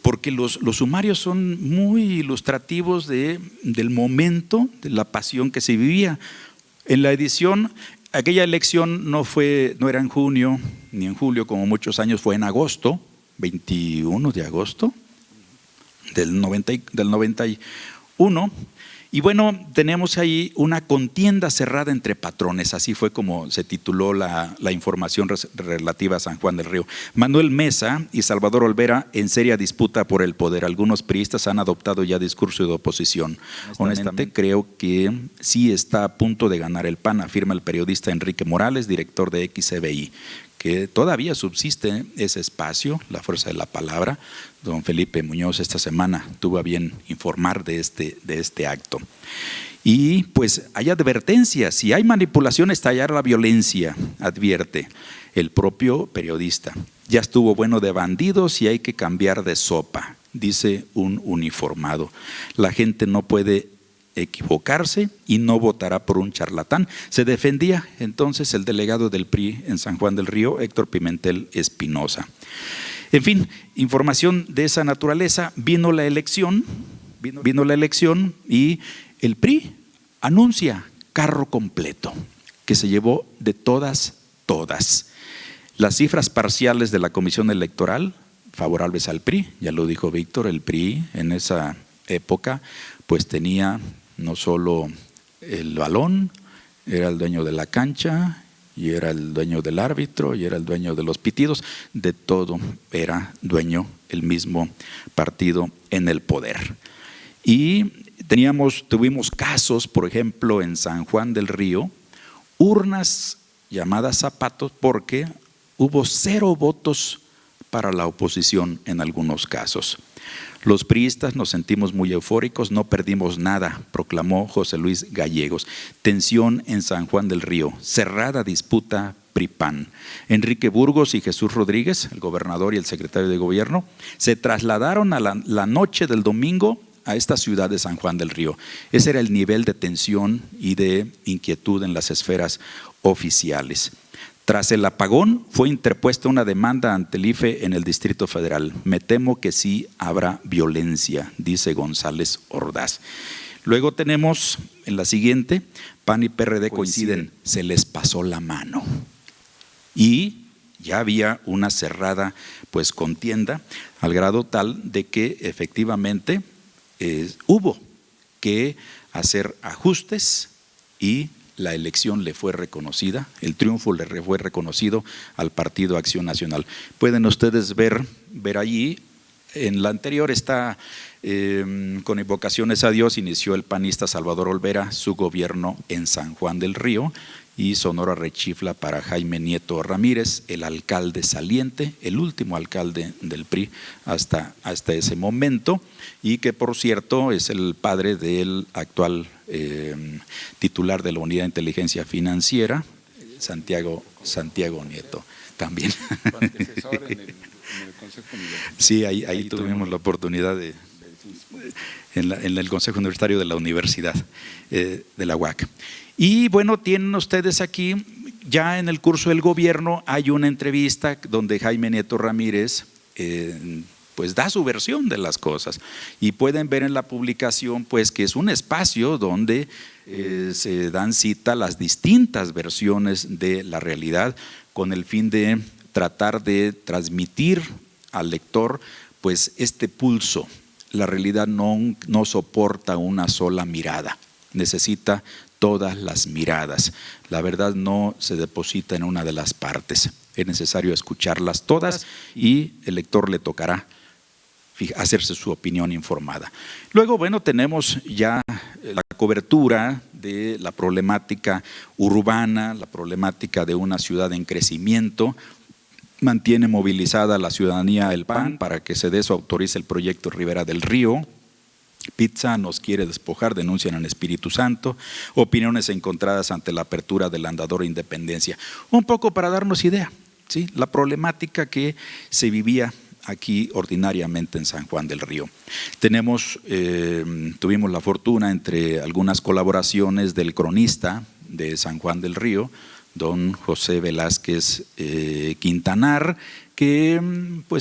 Speaker 3: porque los sumarios son muy ilustrativos del momento, de la pasión que se vivía. En la edición, aquella elección no era en junio ni en julio, como muchos años, fue en agosto, 21 de agosto del 91. Y bueno, tenemos ahí una contienda cerrada entre patrones, así fue como se tituló la información relativa a San Juan del Río. Manuel Mesa y Salvador Olvera en seria disputa por el poder. Algunos priistas han adoptado ya discurso de oposición. Honestamente creo que sí está a punto de ganar el PAN, afirma el periodista Enrique Morales, director de XCBI, que todavía subsiste ese espacio, la fuerza de la palabra. Don Felipe Muñoz esta semana tuvo a bien informar de este acto. Y pues hay advertencias, si hay manipulación estallar la violencia, advierte el propio periodista. Ya estuvo bueno de bandidos y hay que cambiar de sopa, dice un uniformado. La gente no puede equivocarse y no votará por un charlatán. Se defendía entonces el delegado del PRI en San Juan del Río, Héctor Pimentel Espinosa. En fin, información de esa naturaleza. Vino la elección y el PRI anuncia carro completo, que se llevó de todas. Las cifras parciales de la Comisión Electoral favorables al PRI, ya lo dijo Víctor, el PRI en esa época pues tenía no solo el balón, era el dueño de la cancha y era el dueño del árbitro, y era el dueño de los pitidos, de todo era dueño el mismo partido en el poder. Y tuvimos casos, por ejemplo, en San Juan del Río, urnas llamadas zapatos, porque hubo 0 votos para la oposición en algunos casos. Los priistas nos sentimos muy eufóricos, no perdimos nada, proclamó José Luis Gallegos. Tensión en San Juan del Río, cerrada disputa PRI-PAN. Enrique Burgos y Jesús Rodríguez, el gobernador y el secretario de gobierno, se trasladaron a la noche del domingo a esta ciudad de San Juan del Río. Ese era el nivel de tensión y de inquietud en las esferas oficiales. Tras el apagón, fue interpuesta una demanda ante el IFE en el Distrito Federal. Me temo que sí habrá violencia, dice González Ordaz. Luego tenemos en la siguiente, PAN y PRD coinciden, se les pasó la mano. Y ya había una cerrada contienda, al grado tal de que efectivamente hubo que hacer ajustes y la elección le fue reconocida, el triunfo le fue reconocido al Partido Acción Nacional. Pueden ustedes ver allí, en la anterior está con invocaciones a Dios, inició el panista Salvador Olvera su gobierno en San Juan del Río, y Sonora rechifla para Jaime Nieto Ramírez, el alcalde saliente, el último alcalde del PRI hasta ese momento, y que por cierto es el padre del actual titular de la Unidad de Inteligencia Financiera, Santiago Nieto también. Sí, ahí tuvimos la oportunidad en el Consejo Universitario de la Universidad de la UAC. Y bueno, tienen ustedes aquí, ya en el curso del gobierno hay una entrevista donde Jaime Nieto Ramírez da su versión de las cosas, y pueden ver en la publicación que es un espacio donde se dan cita las distintas versiones de la realidad, con el fin de tratar de transmitir al lector este pulso. La realidad no soporta una sola mirada, necesita todas las miradas. La verdad no se deposita en una de las partes, es necesario escucharlas todas, y el lector le tocará hacerse su opinión informada. Luego, tenemos ya la cobertura de la problemática urbana, la problemática de una ciudad en crecimiento. Mantiene movilizada la ciudadanía el PAN para que se desautorice el proyecto Ribera del Río. Pizza nos quiere despojar, denuncian en Espíritu Santo. Opiniones encontradas ante la apertura del andador Independencia. Un poco para darnos idea, ¿sí?, la problemática que se vivía aquí ordinariamente en San Juan del Río. Tuvimos la fortuna, entre algunas colaboraciones, del cronista de San Juan del Río, don José Velázquez Quintanar, que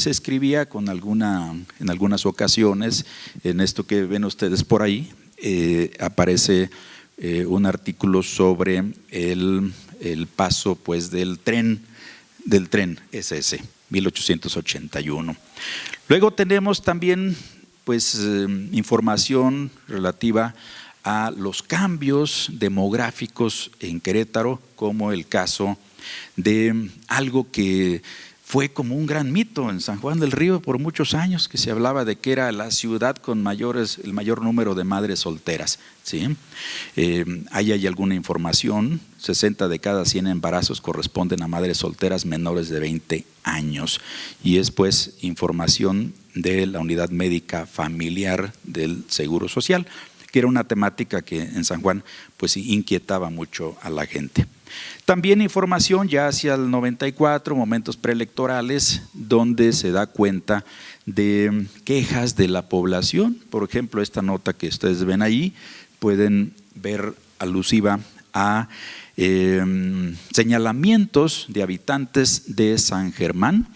Speaker 3: escribía en algunas ocasiones. En esto que ven ustedes por ahí aparece un artículo sobre el paso del tren SS 1881. Luego tenemos también información relativa a los cambios demográficos en Querétaro, como el caso de algo que fue como un gran mito en San Juan del Río por muchos años, que se hablaba de que era la ciudad con el mayor número de madres solteras, ¿sí? Ahí hay alguna información, 60 de cada 100 embarazos corresponden a madres solteras menores de 20 años, y es información de la Unidad Médica Familiar del Seguro Social, que era una temática que en San Juan inquietaba mucho a la gente. También información ya hacia el 94, momentos preelectorales, donde se da cuenta de quejas de la población. Por ejemplo, esta nota que ustedes ven ahí, pueden ver alusiva a señalamientos de habitantes de San Germán,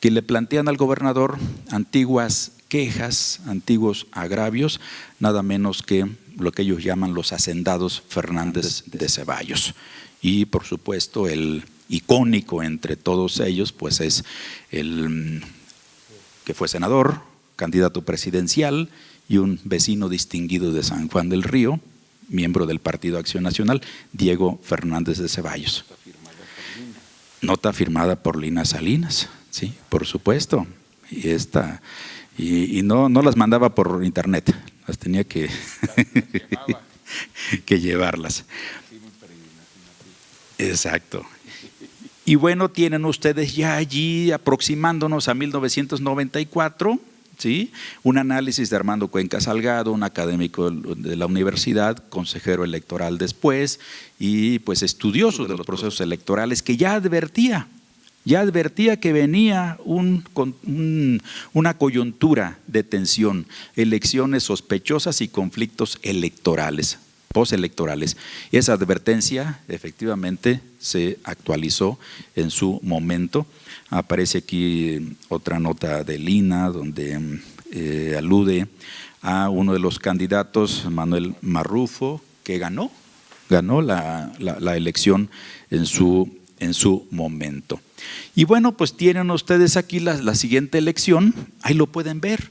Speaker 3: que le plantean al gobernador antiguas quejas, antiguos agravios, nada menos que lo que ellos llaman los hacendados Fernández de Ceballos. Y por supuesto el icónico entre todos ellos es el que fue senador, candidato presidencial y un vecino distinguido de San Juan del Río, miembro del Partido Acción Nacional, Diego Fernández de Ceballos. Nota firmada por Lina Salinas, sí, por supuesto. Y no las mandaba por internet, las tenía que, que llevarlas. Exacto. Y bueno, tienen ustedes ya allí, aproximándonos a 1994, ¿sí?, un análisis de Armando Cuenca Salgado, un académico de la universidad, consejero electoral después, y pues estudioso de los procesos electorales, que ya advertía que venía una coyuntura de tensión, elecciones sospechosas y conflictos electorales, postelectorales. Esa advertencia efectivamente se actualizó en su momento. Aparece aquí otra nota de Lina donde alude a uno de los candidatos, Manuel Marrufo, que ganó la elección en su momento. Y bueno, pues tienen ustedes aquí la siguiente elección, ahí lo pueden ver,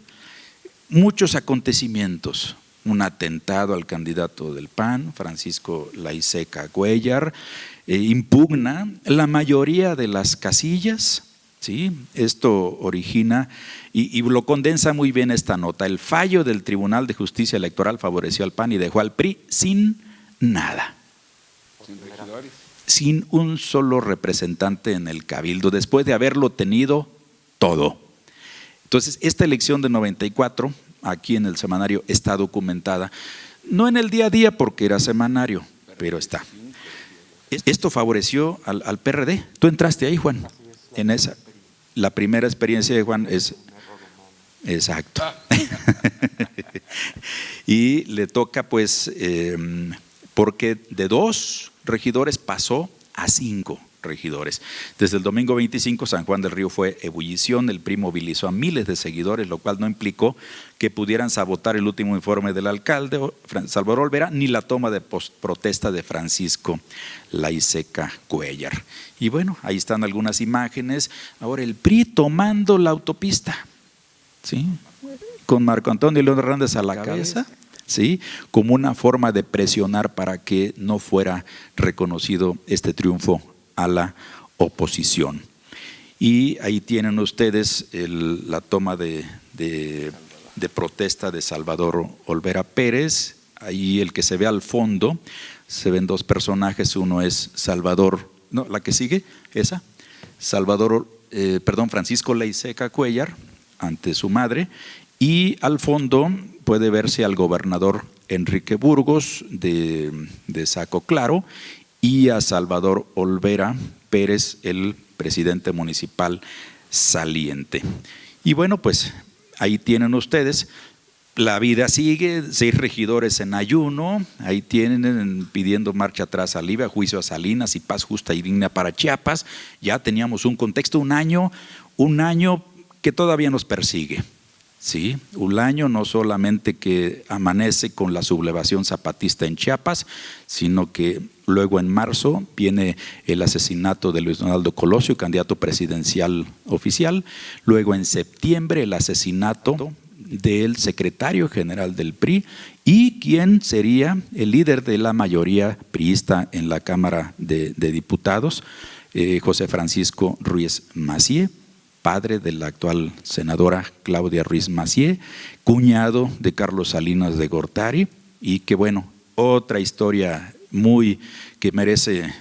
Speaker 3: muchos acontecimientos. Un atentado al candidato del PAN, Francisco Laiseca Cuéllar, impugna la mayoría de las casillas, ¿sí? Esto origina y lo condensa muy bien esta nota. El fallo del Tribunal de Justicia Electoral favoreció al PAN y dejó al PRI sin nada. Sin un solo representante en el Cabildo, después de haberlo tenido todo. Entonces, esta elección de 94, aquí en el semanario está documentada, no en el día a día porque era semanario, pero está. Esto favoreció al PRD. Tú entraste ahí, Juan, en esa. La primera experiencia de Juan es… Exacto. Y le toca pues, porque de 2 regidores pasó a 5 regidores. Desde el domingo 25, San Juan del Río fue ebullición, el PRI movilizó a miles de seguidores, lo cual no implicó que pudieran sabotar el último informe del alcalde, Salvador Olvera, ni la toma de protesta de Francisco Laiseca Cuéllar. Y bueno, ahí están algunas imágenes. Ahora el PRI tomando la autopista, ¿sí?, con Marco Antonio León Hernández a la cabeza, ¿sí?, como una forma de presionar para que no fuera reconocido este triunfo a la oposición. Y ahí tienen ustedes la toma de protesta de Salvador Olvera Pérez. Ahí el que se ve al fondo, se ven 2 personajes, uno es Salvador, no, la que sigue, esa, Francisco Laiseca Cuéllar ante su madre, y al fondo puede verse al gobernador Enrique Burgos de Saco Claro y a Salvador Olvera Pérez, el presidente municipal saliente. Y bueno, pues ahí tienen ustedes, la vida sigue, 6 regidores en ayuno, ahí tienen pidiendo marcha atrás a Libia, juicio a Salinas y paz justa y digna para Chiapas. Ya teníamos un contexto, un año que todavía nos persigue. Sí, un año no solamente que amanece con la sublevación zapatista en Chiapas, sino que luego en marzo viene el asesinato de Luis Donaldo Colosio, candidato presidencial oficial, luego en septiembre el asesinato del secretario general del PRI y quien sería el líder de la mayoría priista en la Cámara de Diputados, José Francisco Ruiz Massieu, padre de la actual senadora Claudia Ruiz Massieu, cuñado de Carlos Salinas de Gortari, y que bueno, otra historia que merece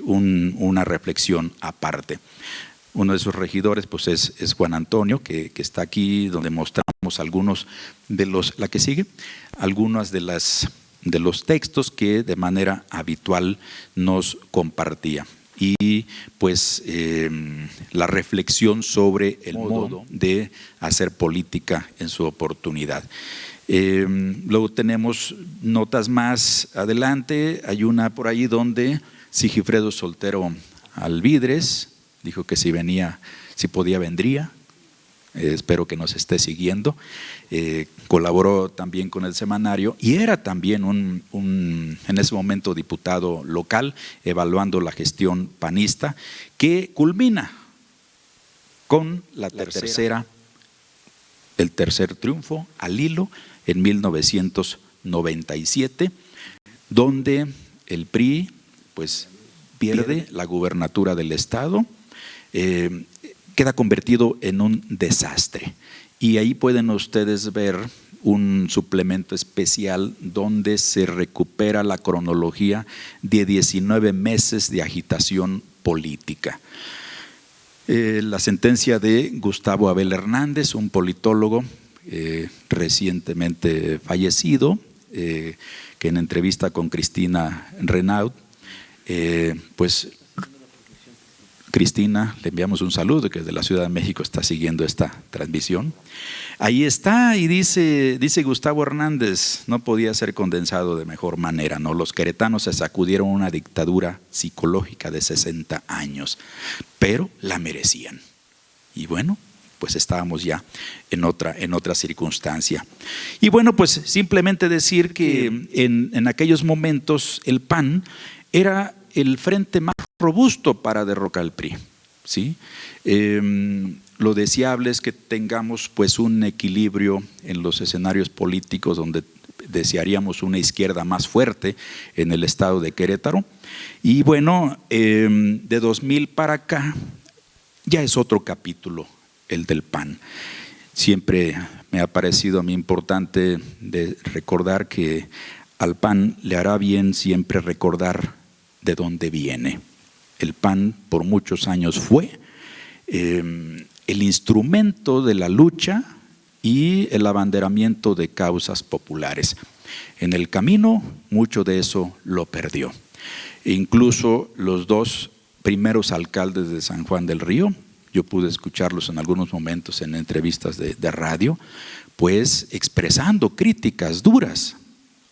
Speaker 3: una reflexión aparte. Uno de sus regidores pues es Juan Antonio, que está aquí, donde mostramos algunos de la que sigue, algunos de los textos que de manera habitual nos compartía. Y pues la reflexión sobre el modo de hacer política en su oportunidad. Luego tenemos notas más adelante, hay una por ahí donde Sigifredo Soltero Alvidres dijo que si podía vendría. Espero que nos esté siguiendo. Colaboró también con el semanario y era también en ese momento diputado local, evaluando la gestión panista, que culmina con el tercer triunfo al hilo en 1997, donde el PRI pues pierde la gubernatura del estado, queda convertido en un desastre. Y ahí pueden ustedes ver un suplemento especial donde se recupera la cronología de 19 meses de agitación política. La sentencia de Gustavo Abel Hernández, un politólogo recientemente fallecido, que en entrevista con Cristina Renaud, pues Cristina, le enviamos un saludo, que desde la Ciudad de México está siguiendo esta transmisión. Ahí está, y dice Gustavo Hernández, no podía ser condensado de mejor manera, ¿no? Los queretanos se sacudieron una dictadura psicológica de 60 años, pero la merecían. Y bueno, pues estábamos ya en otra circunstancia. Y bueno, pues simplemente decir que en aquellos momentos el PAN era el frente más robusto para derrocar al PRI, ¿sí? Lo deseable es que tengamos pues un equilibrio en los escenarios políticos, donde desearíamos una izquierda más fuerte en el estado de Querétaro. Y bueno, de 2000 para acá ya es otro capítulo el del PAN. Siempre me ha parecido a mí importante de recordar que al PAN le hará bien siempre recordar de dónde viene. El PAN por muchos años fue el instrumento de la lucha y el abanderamiento de causas populares. En el camino, mucho de eso lo perdió. E incluso los dos primeros alcaldes de San Juan del Río, yo pude escucharlos en algunos momentos en entrevistas de radio, pues expresando críticas duras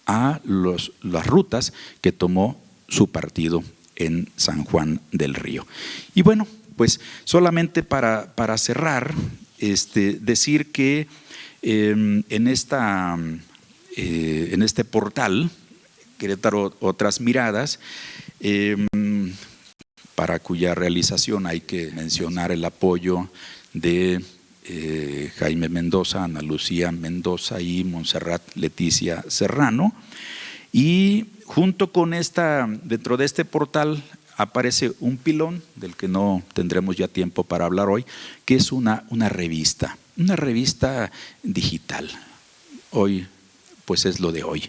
Speaker 3: a las rutas que tomó su partido en San Juan del Río. Y bueno, pues solamente para cerrar, decir que en este portal, Querétaro Otras Miradas, para cuya realización hay que mencionar el apoyo de Jaime Mendoza, Ana Lucía Mendoza y Montserrat Leticia Serrano. Y junto con dentro de este portal aparece un pilón del que no tendremos ya tiempo para hablar hoy, que es una revista digital. Hoy pues es lo de hoy.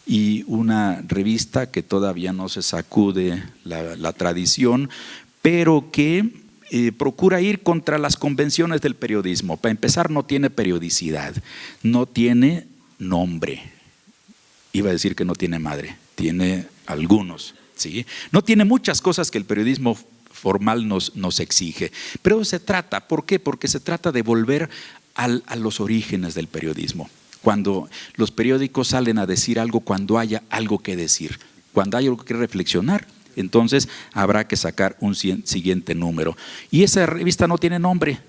Speaker 3: Y una revista que todavía no se sacude la tradición, pero que procura ir contra las convenciones del periodismo. Para empezar, no tiene periodicidad, no tiene nombre. Iba a decir que no tiene madre, tiene algunos, ¿sí? No tiene muchas cosas que el periodismo formal nos exige, pero se trata, ¿por qué? Porque se trata de volver a los orígenes del periodismo. Cuando los periódicos salen a decir algo, cuando haya algo que decir, cuando hay algo que reflexionar, entonces habrá que sacar un siguiente número. Y esa revista no tiene nombre,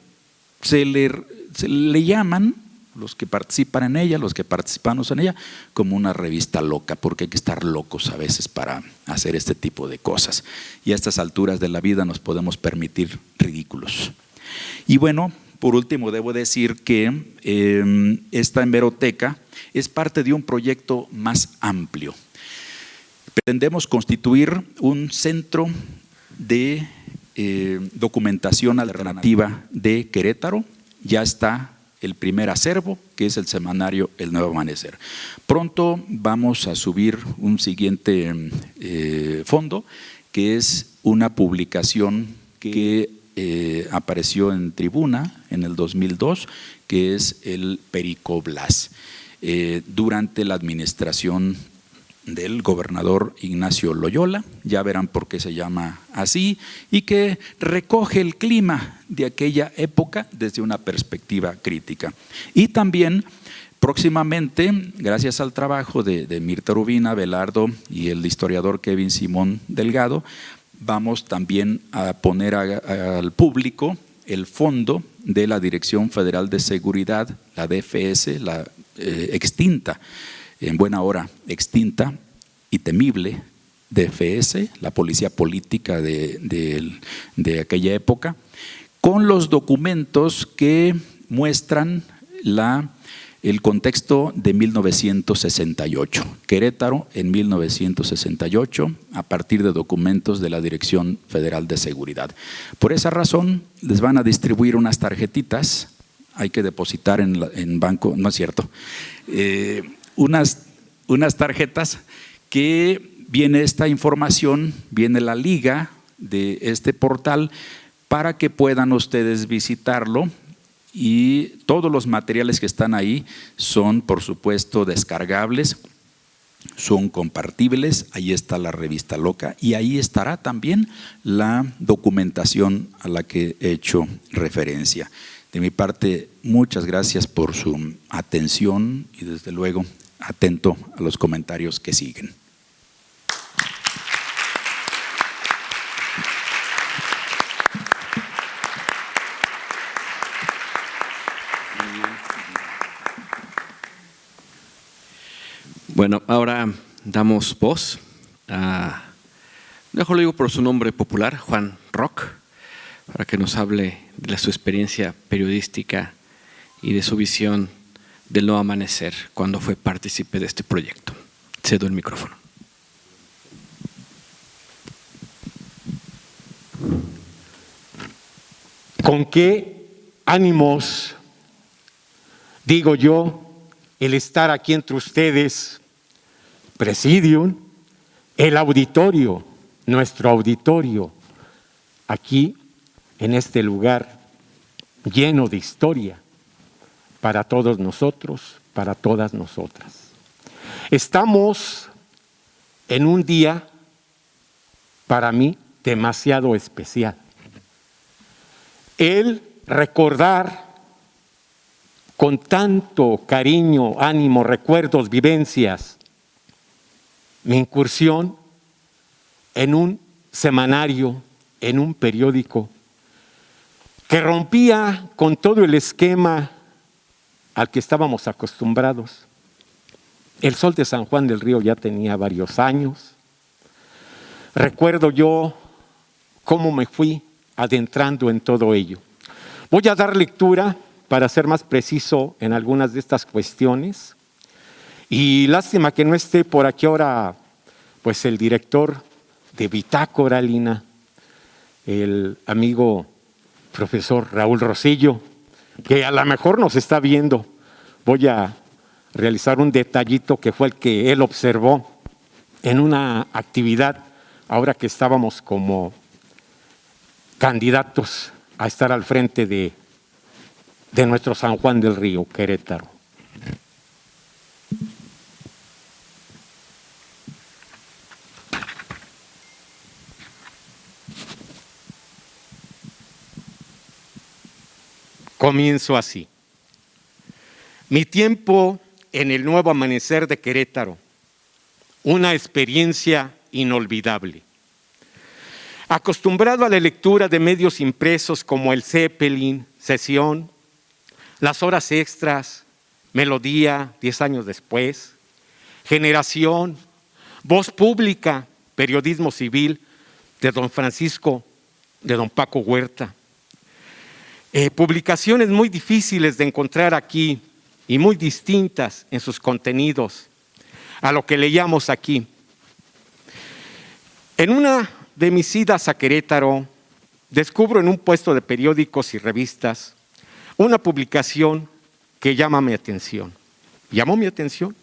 Speaker 3: se le llaman, los que participan en ella, los que participamos en ella, como una revista loca, porque hay que estar locos a veces para hacer este tipo de cosas. Y a estas alturas de la vida nos podemos permitir ridículos. Y bueno, por último debo decir que esta hemeroteca es parte de un proyecto más amplio. Pretendemos constituir un centro de documentación alternativa de Querétaro. Ya está el primer acervo, que es el semanario El Nuevo Amanecer. Pronto vamos a subir un siguiente fondo, que es una publicación que apareció en Tribuna en el 2002, que es el Perico Blas, durante la administración del gobernador Ignacio Loyola, ya verán por qué se llama así, y que recoge el clima de aquella época desde una perspectiva crítica. Y también próximamente, gracias al trabajo de Mirta Rubina, Belardo y el historiador Kevin Simón Delgado, vamos también a poner al público el fondo de la Dirección Federal de Seguridad, la DFS, la extinta, en buena hora extinta y temible DFS, la policía política de aquella época, con los documentos que muestran la el contexto de 1968, Querétaro en 1968, a partir de documentos de la Dirección Federal de Seguridad. Por esa razón, les van a distribuir unas tarjetitas, hay que depositar en banco, no es cierto, unas tarjetas que viene esta información, viene la liga de este portal para que puedan ustedes visitarlo. Y todos los materiales que están ahí son, por supuesto, descargables, son compartibles. Ahí está la revista Loca y ahí estará también la documentación a la que he hecho referencia. De mi parte, muchas gracias por su atención y desde luego atento a los comentarios que siguen.
Speaker 2: Bueno, ahora damos voz a, mejor lo digo por su nombre popular, Juan Roch, para que nos hable de su experiencia periodística y de su visión del nuevo amanecer cuando fue partícipe de este proyecto. Cedo el micrófono.
Speaker 4: ¿Con qué ánimos, digo yo, el estar aquí entre ustedes, Presidium, el auditorio, nuestro auditorio, aquí en este lugar lleno de historia para todos nosotros, para todas nosotras? Estamos en un día, para mí, demasiado especial. El recordar con tanto cariño, ánimo, recuerdos, vivencias, mi incursión en un semanario, en un periódico, que rompía con todo el esquema al que estábamos acostumbrados. El Sol de San Juan del Río ya tenía varios años. Recuerdo yo cómo me fui adentrando en todo ello. Voy a dar lectura para ser más preciso en algunas de estas cuestiones. Y lástima que no esté por aquí ahora pues el director de Bitácora, Lina, el amigo profesor Raúl Rosillo, que a lo mejor nos está viendo. Voy a realizar un detallito que fue el que él observó en una actividad, ahora que estábamos como candidatos a estar al frente de nuestro San Juan del Río, Querétaro. Comienzo así. Mi tiempo en el nuevo amanecer de Querétaro, una experiencia inolvidable. Acostumbrado a la lectura de medios impresos como el Zeppelin, Sesión, Las Horas Extras, Melodía, 10 años después, Generación, Voz Pública, Periodismo Civil, de don Francisco, de don Paco Huerta. Publicaciones muy difíciles de encontrar aquí y muy distintas en sus contenidos a lo que leíamos aquí. En una de mis idas a Querétaro, descubro en un puesto de periódicos y revistas una publicación que llama mi atención. Llamó mi atención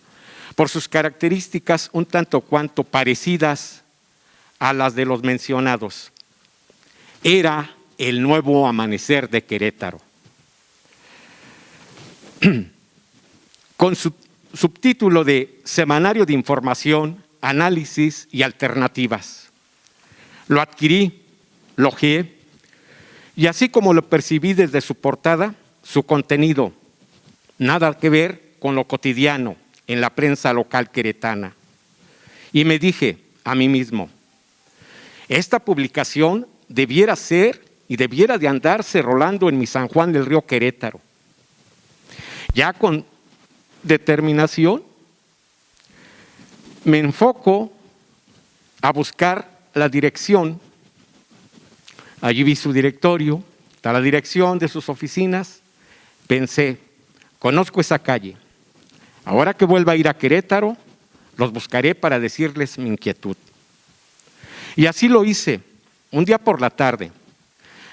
Speaker 4: por sus características un tanto cuanto parecidas a las de los mencionados. Era el nuevo amanecer de Querétaro. Con su subtítulo de Semanario de Información, Análisis y Alternativas. Lo adquirí, lo ojeé, y así como lo percibí desde su portada, su contenido, nada que ver con lo cotidiano en la prensa local queretana. Y me dije a mí mismo, esta publicación debiera ser y debiera de andarse rolando en mi San Juan del Río Querétaro. Ya con determinación me enfoco a buscar la dirección. Allí vi su directorio, está la dirección de sus oficinas. Pensé, conozco esa calle, Ahora que vuelva a ir a Querétaro, los buscaré para decirles mi inquietud. Y así lo hice. Un día por la tarde,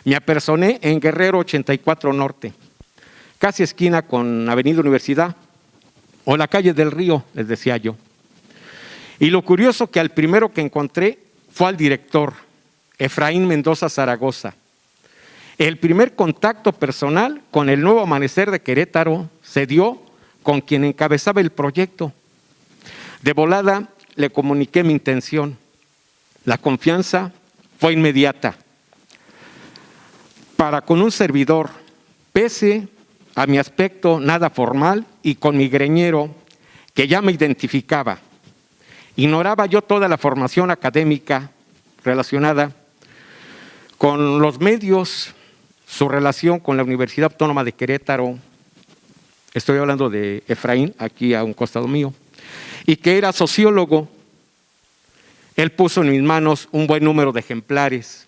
Speaker 4: me apersoné en Guerrero 84 Norte, casi esquina con Avenida Universidad, o la calle del Río, les decía yo. Y lo curioso que al primero que encontré fue al director, Efraín Mendoza Zaragoza. El primer contacto personal con el Nuevo Amanecer de Querétaro se dio con quien encabezaba el proyecto. De volada le comuniqué mi intención. La confianza fue inmediata. Para con un servidor, pese a mi aspecto nada formal y con mi greñero, que ya me identificaba, ignoraba yo toda la formación académica relacionada con los medios, su relación con la Universidad Autónoma de Querétaro. Estoy hablando de Efraín, aquí a un costado mío, y que era sociólogo. Él puso en mis manos un buen número de ejemplares.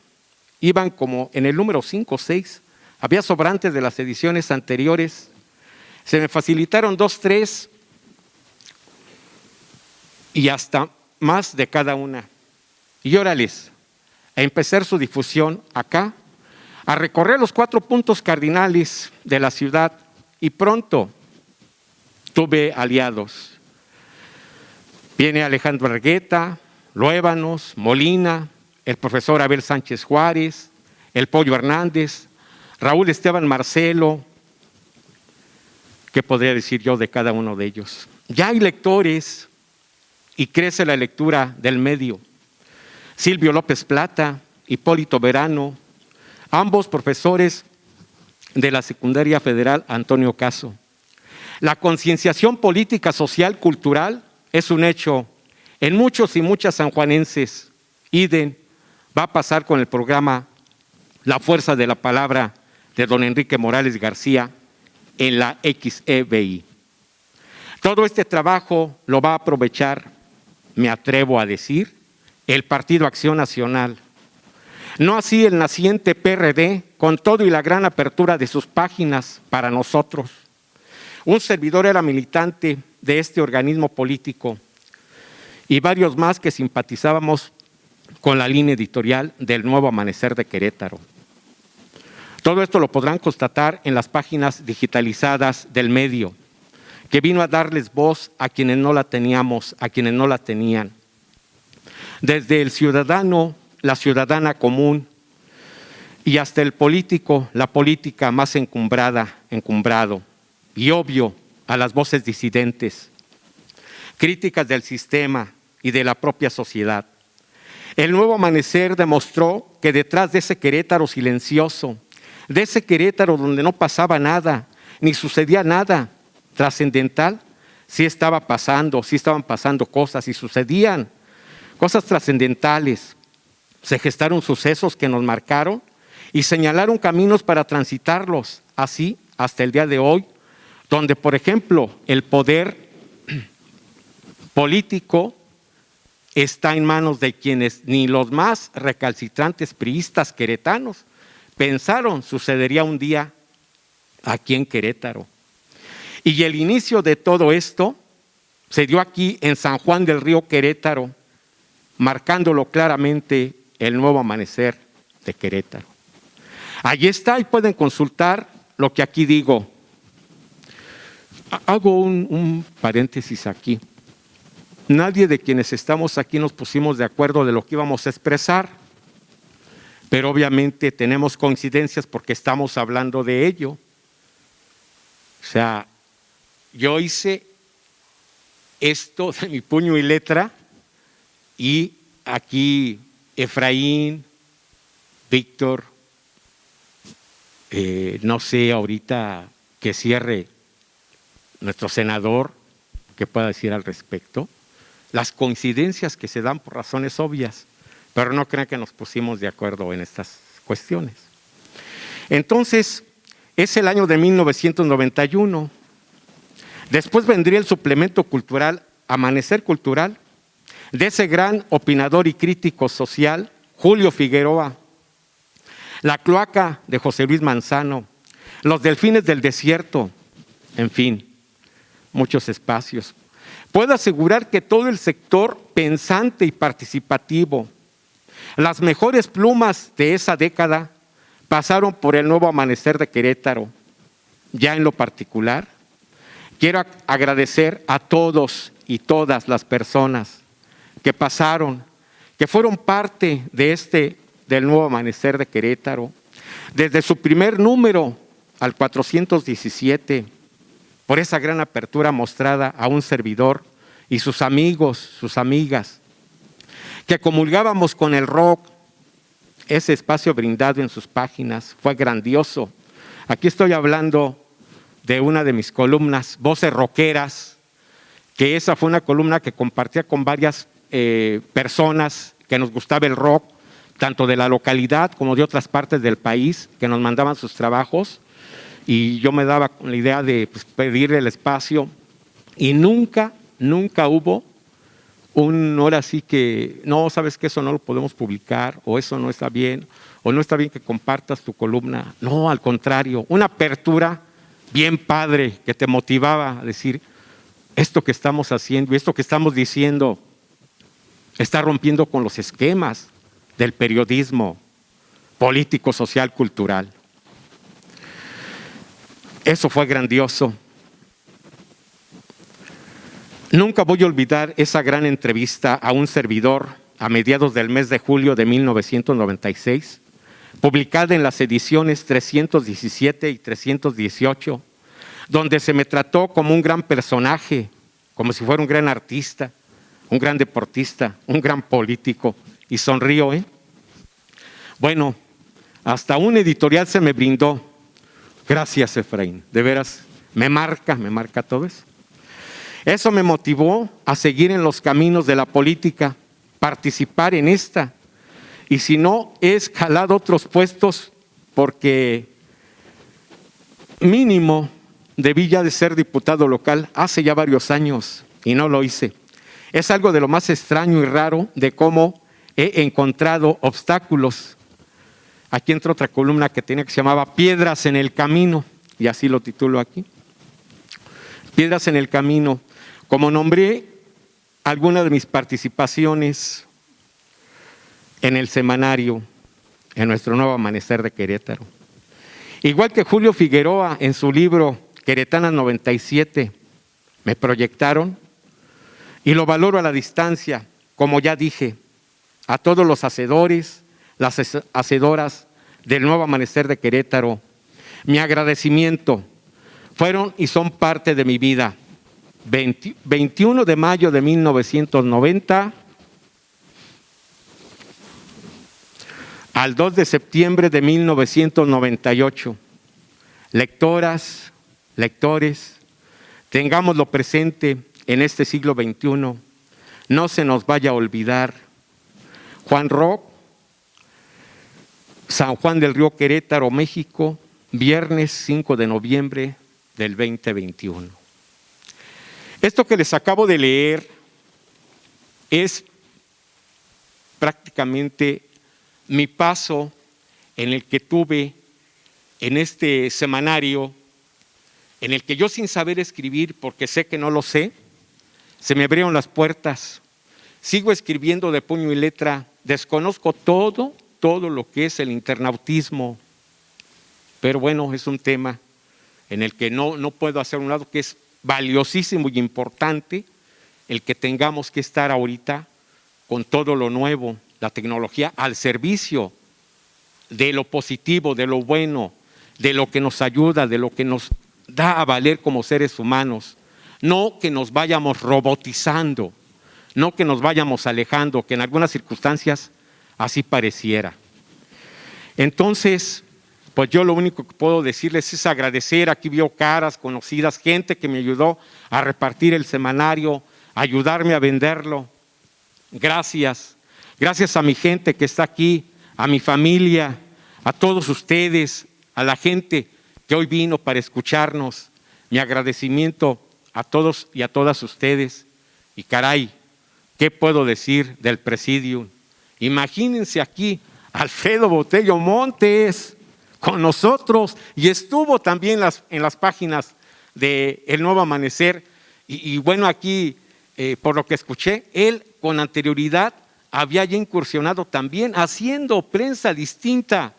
Speaker 4: Iban como en el número 5 o 6. Había sobrantes de las ediciones anteriores. Se me facilitaron 2, 3 y hasta más de cada una. Y órales, a empezar su difusión acá, a recorrer los 4 puntos cardinales de la ciudad, y pronto tuve aliados. Viene Alejandro Argueta, Luébanos, Molina, el profesor Abel Sánchez Juárez, el Pollo Hernández, Raúl Esteban Marcelo. ¿Qué podría decir yo de cada uno de ellos? Ya hay lectores y crece la lectura del medio. Silvio López Plata, Hipólito Verano, ambos profesores de la Secundaria Federal Antonio Caso. La concienciación política, social, cultural es un hecho en muchos y muchas sanjuanenses. Idem va a pasar con el programa La Fuerza de la Palabra de don Enrique Morales García en la XEBI. Todo este trabajo lo va a aprovechar, me atrevo a decir, el Partido Acción Nacional. No así el naciente PRD, con todo y la gran apertura de sus páginas para nosotros. Un servidor era militante de este organismo político y varios más que simpatizábamos con la línea editorial del Nuevo Amanecer de Querétaro. Todo esto lo podrán constatar en las páginas digitalizadas del medio, que vino a darles voz a quienes no la teníamos, a quienes no la tenían. Desde el ciudadano, la ciudadana común, y hasta el político, la política más encumbrado, y obvio a las voces disidentes, críticas del sistema y de la propia sociedad. El Nuevo Amanecer demostró que detrás de ese Querétaro silencioso, de ese Querétaro donde no pasaba nada, ni sucedía nada trascendental, sí estaban pasando cosas y sucedían cosas trascendentales. Se gestaron sucesos que nos marcaron y señalaron caminos para transitarlos, así hasta el día de hoy, donde, por ejemplo, el poder político está en manos de quienes ni los más recalcitrantes priistas queretanos pensaron sucedería un día aquí en Querétaro. Y el inicio de todo esto se dio aquí en San Juan del Río, Querétaro, marcándolo claramente el Nuevo Amanecer de Querétaro. Allí está y pueden consultar lo que aquí digo. Hago un paréntesis aquí. Nadie de quienes estamos aquí nos pusimos de acuerdo de lo que íbamos a expresar, pero obviamente tenemos coincidencias porque estamos hablando de ello. O sea, yo hice esto de mi puño y letra y aquí Efraín, Víctor, no sé ahorita que cierre nuestro senador, ¿qué pueda decir al respecto? Las coincidencias que se dan por razones obvias, pero no crean que nos pusimos de acuerdo en estas cuestiones. Entonces, es el año de 1991. Después vendría el suplemento cultural Amanecer Cultural, de ese gran opinador y crítico social, Julio Figueroa, La Cloaca de José Luis Manzano, Los Delfines del Desierto, en fin, muchos espacios. Puedo asegurar que todo el sector pensante y participativo, las mejores plumas de esa década pasaron por el Nuevo Amanecer de Querétaro. Ya en lo particular, quiero agradecer a todos y todas las personas que pasaron, que fueron parte del Nuevo Amanecer de Querétaro, desde su primer número al 417, por esa gran apertura mostrada a un servidor y sus amigos, sus amigas, que comulgábamos con el rock. Ese espacio brindado en sus páginas fue grandioso. Aquí estoy hablando de una de mis columnas, Voces Rockeras, que esa fue una columna que compartía con varias personas que nos gustaba el rock, tanto de la localidad como de otras partes del país, que nos mandaban sus trabajos, y yo me daba con la idea de pedirle el espacio, y nunca hubo ahora sí que, no, sabes que eso no lo podemos publicar, o eso no está bien, o no está bien que compartas tu columna. No, al contrario, una apertura bien padre que te motivaba a decir, esto que estamos haciendo y esto que estamos diciendo está rompiendo con los esquemas del periodismo político, social, cultural. Eso fue grandioso. Nunca voy a olvidar esa gran entrevista a un servidor a mediados del mes de julio de 1996, publicada en las ediciones 317 y 318, donde se me trató como un gran personaje, como si fuera un gran artista, un gran deportista, un gran político. Y sonrío, ¿eh? Bueno, hasta un editorial se me brindó. Gracias, Efraín. De veras, me marca todo eso. Eso me motivó a seguir en los caminos de la política, participar en esta. Y si no, he escalado otros puestos porque mínimo debí ya de ser diputado local hace ya varios años y no lo hice. Es algo de lo más extraño y raro de cómo he encontrado obstáculos. Aquí entra otra columna que tenía que se llamaba Piedras en el Camino, y así lo titulo aquí. Piedras en el Camino. Como nombré algunas de mis participaciones en el semanario, en nuestro Nuevo Amanecer de Querétaro. Igual que Julio Figueroa en su libro Queretanas 97, me proyectaron y lo valoro a la distancia, como ya dije, a todos los hacedores, las hacedoras del Nuevo Amanecer de Querétaro. Mi agradecimiento fueron y son parte de mi vida. 21 de mayo de 1990 al 2 de septiembre de 1998. Lectoras, lectores, tengámoslo presente en este siglo XXI. No se nos vaya a olvidar. Juan Rock, San Juan del Río, Querétaro, México, viernes 5 de noviembre del 2021. Esto que les acabo de leer es prácticamente mi paso en el que tuve en este semanario, en el que yo, sin saber escribir, porque sé que no lo sé, se me abrieron las puertas. Sigo escribiendo de puño y letra, desconozco todo lo que es el internautismo, pero bueno, es un tema en el que no puedo hacer un lado, que es valiosísimo y importante el que tengamos que estar ahorita con todo lo nuevo, la tecnología al servicio de lo positivo, de lo bueno, de lo que nos ayuda, de lo que nos da a valer como seres humanos. No que nos vayamos robotizando, no que nos vayamos alejando, que en algunas circunstancias así pareciera. Entonces, pues yo lo único que puedo decirles es agradecer. Aquí veo caras conocidas, gente que me ayudó a repartir el semanario, a ayudarme a venderlo. Gracias. Gracias a mi gente que está aquí, a mi familia, a todos ustedes, a la gente que hoy vino para escucharnos. Mi agradecimiento a todos y a todas ustedes. Y caray, ¿qué puedo decir del Presidium? Imagínense aquí Alfredo Botello Montes con nosotros, y estuvo también en las páginas de El Nuevo Amanecer, y bueno, aquí, por lo que escuché, él con anterioridad había ya incursionado también haciendo prensa distinta.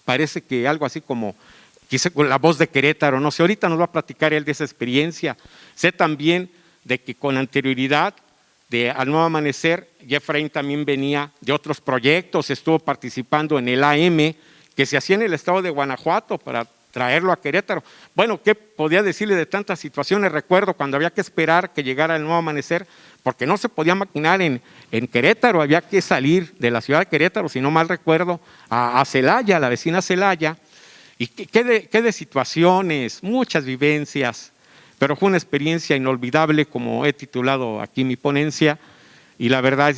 Speaker 4: Parece que algo así como, quizá con La Voz de Querétaro, no sé, ahorita nos va a platicar él de esa experiencia. Sé también de que con anterioridad de Al Nuevo Amanecer, Efraín también venía de otros proyectos, estuvo participando en el AM, que se hacía en el estado de Guanajuato para traerlo a Querétaro. Bueno, ¿qué podía decirle de tantas situaciones? Recuerdo cuando había que esperar que llegara El Nuevo Amanecer, porque no se podía maquinar en Querétaro, había que salir de la ciudad de Querétaro, si no mal recuerdo, a Celaya, la vecina Celaya. Y qué de situaciones, muchas vivencias, pero fue una experiencia inolvidable, como he titulado aquí mi ponencia, y la verdad,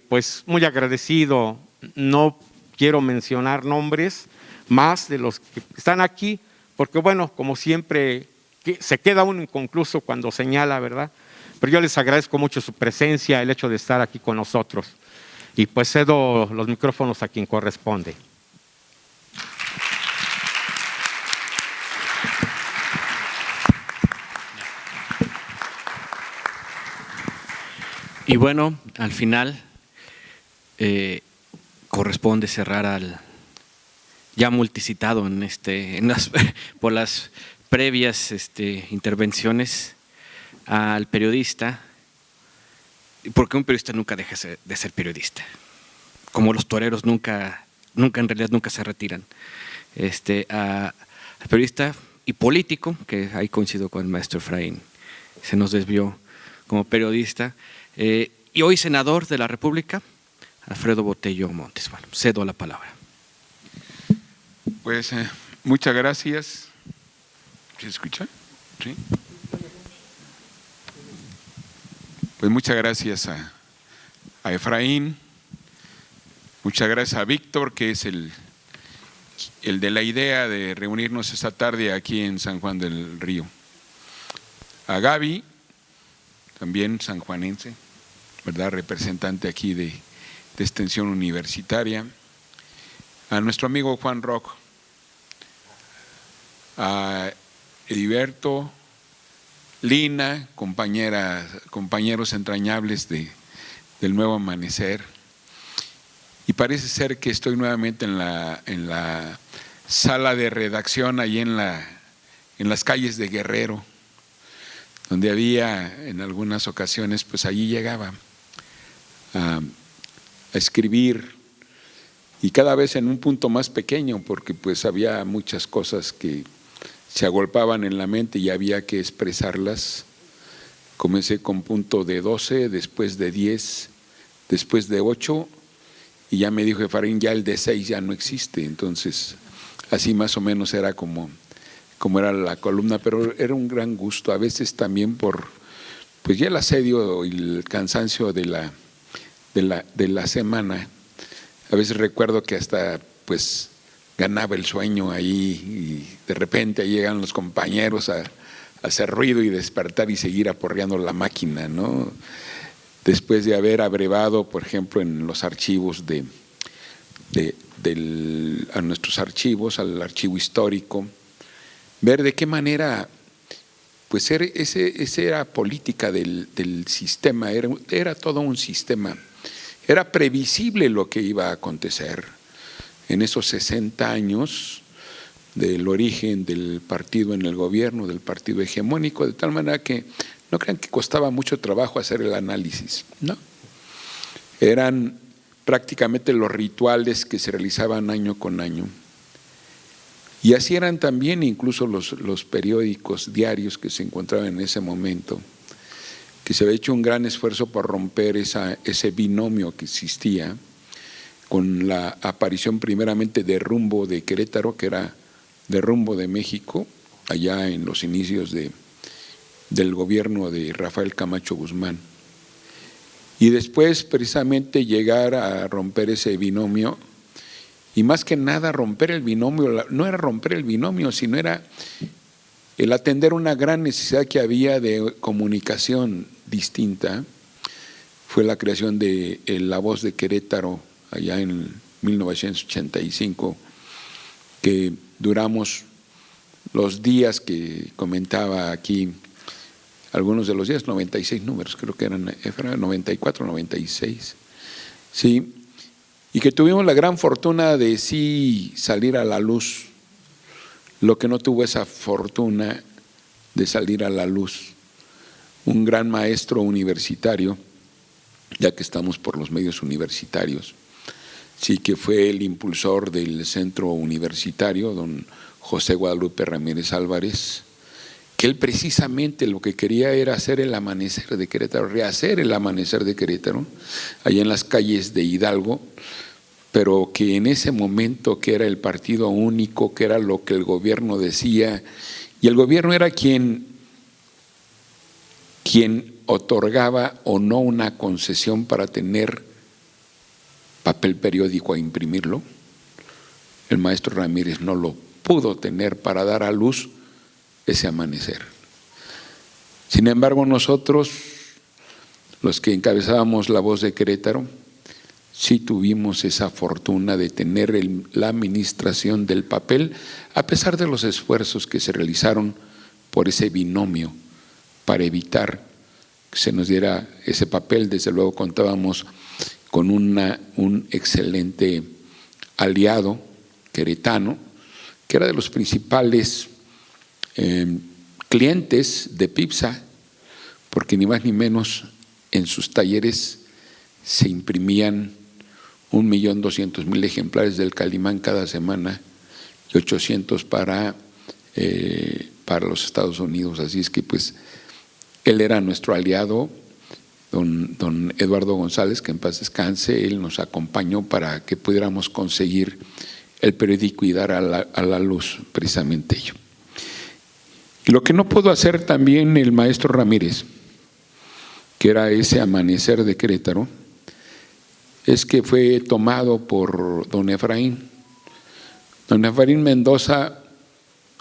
Speaker 4: pues muy agradecido. No quiero mencionar nombres más de los que están aquí, porque bueno, como siempre, se queda uno inconcluso cuando señala, ¿verdad? Pero yo les agradezco mucho su presencia, el hecho de estar aquí con nosotros. Y pues cedo los micrófonos a quien corresponde.
Speaker 2: Y bueno, al final corresponde cerrar al ya multicitado por las previas intervenciones, al periodista, porque un periodista nunca deja de ser periodista, como los toreros nunca en realidad nunca se retiran. Al periodista y político, que ahí coincido con el maestro Efraín, se nos desvió como periodista, y hoy senador de la República, Alfredo Botello Montes. Bueno, cedo la palabra.
Speaker 5: Pues muchas gracias. ¿Se escucha? ¿Sí? Pues muchas gracias a Efraín, muchas gracias a Víctor, que es el de la idea de reunirnos esta tarde aquí en San Juan del Río. A Gaby, también sanjuanense, ¿verdad? Representante aquí de Extensión Universitaria. A nuestro amigo Juan Rock, a Heriberto, Lina, compañeros entrañables del Nuevo Amanecer. Y parece ser que estoy nuevamente en la sala de redacción, ahí en las calles de Guerrero, donde había en algunas ocasiones, pues allí llegaba a escribir, y cada vez en un punto más pequeño, porque pues había muchas cosas que se agolpaban en la mente y había que expresarlas. Comencé con punto de 12, después de 10, después de 8, y ya me dijo Efraín, ya el de 6 ya no existe. Entonces, así más o menos era como era la columna, pero era un gran gusto, a veces también por pues ya el asedio y el cansancio de la semana. A veces recuerdo que hasta pues ganaba el sueño ahí, y de repente ahí llegan los compañeros a hacer ruido y despertar y seguir aporreando la máquina, ¿no? Después de haber abrevado, por ejemplo, en los archivos a nuestros archivos, al archivo histórico, ver de qué manera, pues esa era política del sistema, era todo un sistema. Era previsible lo que iba a acontecer en esos 60 años del origen del partido en el gobierno, del partido hegemónico, de tal manera que no crean que costaba mucho trabajo hacer el análisis, ¿no? Eran prácticamente los rituales que se realizaban año con año. Y así eran también incluso los periódicos diarios que se encontraban en ese momento, que se había hecho un gran esfuerzo por romper ese binomio que existía, con la aparición primeramente de Rumbo de Querétaro, que era de Rumbo de México, allá en los inicios del gobierno de Rafael Camacho Guzmán. Y después precisamente llegar a romper ese binomio, y más que nada romper el binomio, no era romper el binomio, sino era el atender una gran necesidad que había de comunicación distinta. Fue la creación de La Voz de Querétaro allá en 1985, que duramos los días que comentaba aquí algunos de los días, 96 números, creo que eran 94, 96, ¿sí? Y que tuvimos la gran fortuna de sí salir a la luz. Lo que no tuvo esa fortuna de salir a la luz, un gran maestro universitario, ya que estamos por los medios universitarios, sí, que fue el impulsor del centro universitario, don José Guadalupe Ramírez Álvarez, que él precisamente lo que quería era hacer el amanecer de Querétaro, rehacer el amanecer de Querétaro, allá en las calles de Hidalgo, pero que en ese momento, que era el partido único, que era lo que el gobierno decía, y el gobierno era quien otorgaba o no una concesión para tener papel periódico a imprimirlo. El maestro Ramírez no lo pudo tener para dar a luz ese amanecer. Sin embargo, nosotros, los que encabezábamos La Voz de Querétaro, sí tuvimos esa fortuna de tener la administración del papel, a pesar de los esfuerzos que se realizaron por ese binomio para evitar que se nos diera ese papel. Desde luego contábamos con un excelente aliado queretano, que era de los principales clientes de Pipsa, porque ni más ni menos en sus talleres se imprimían 1.200.000 ejemplares del Calimán cada semana y 800 para los Estados Unidos. Así es que pues él era nuestro aliado, don Eduardo González, que en paz descanse. Él nos acompañó para que pudiéramos conseguir el periódico y dar a la luz precisamente ello. Lo que no pudo hacer también el maestro Ramírez, que era ese amanecer de Querétaro, es que fue tomado por don Efraín. Don Efraín Mendoza,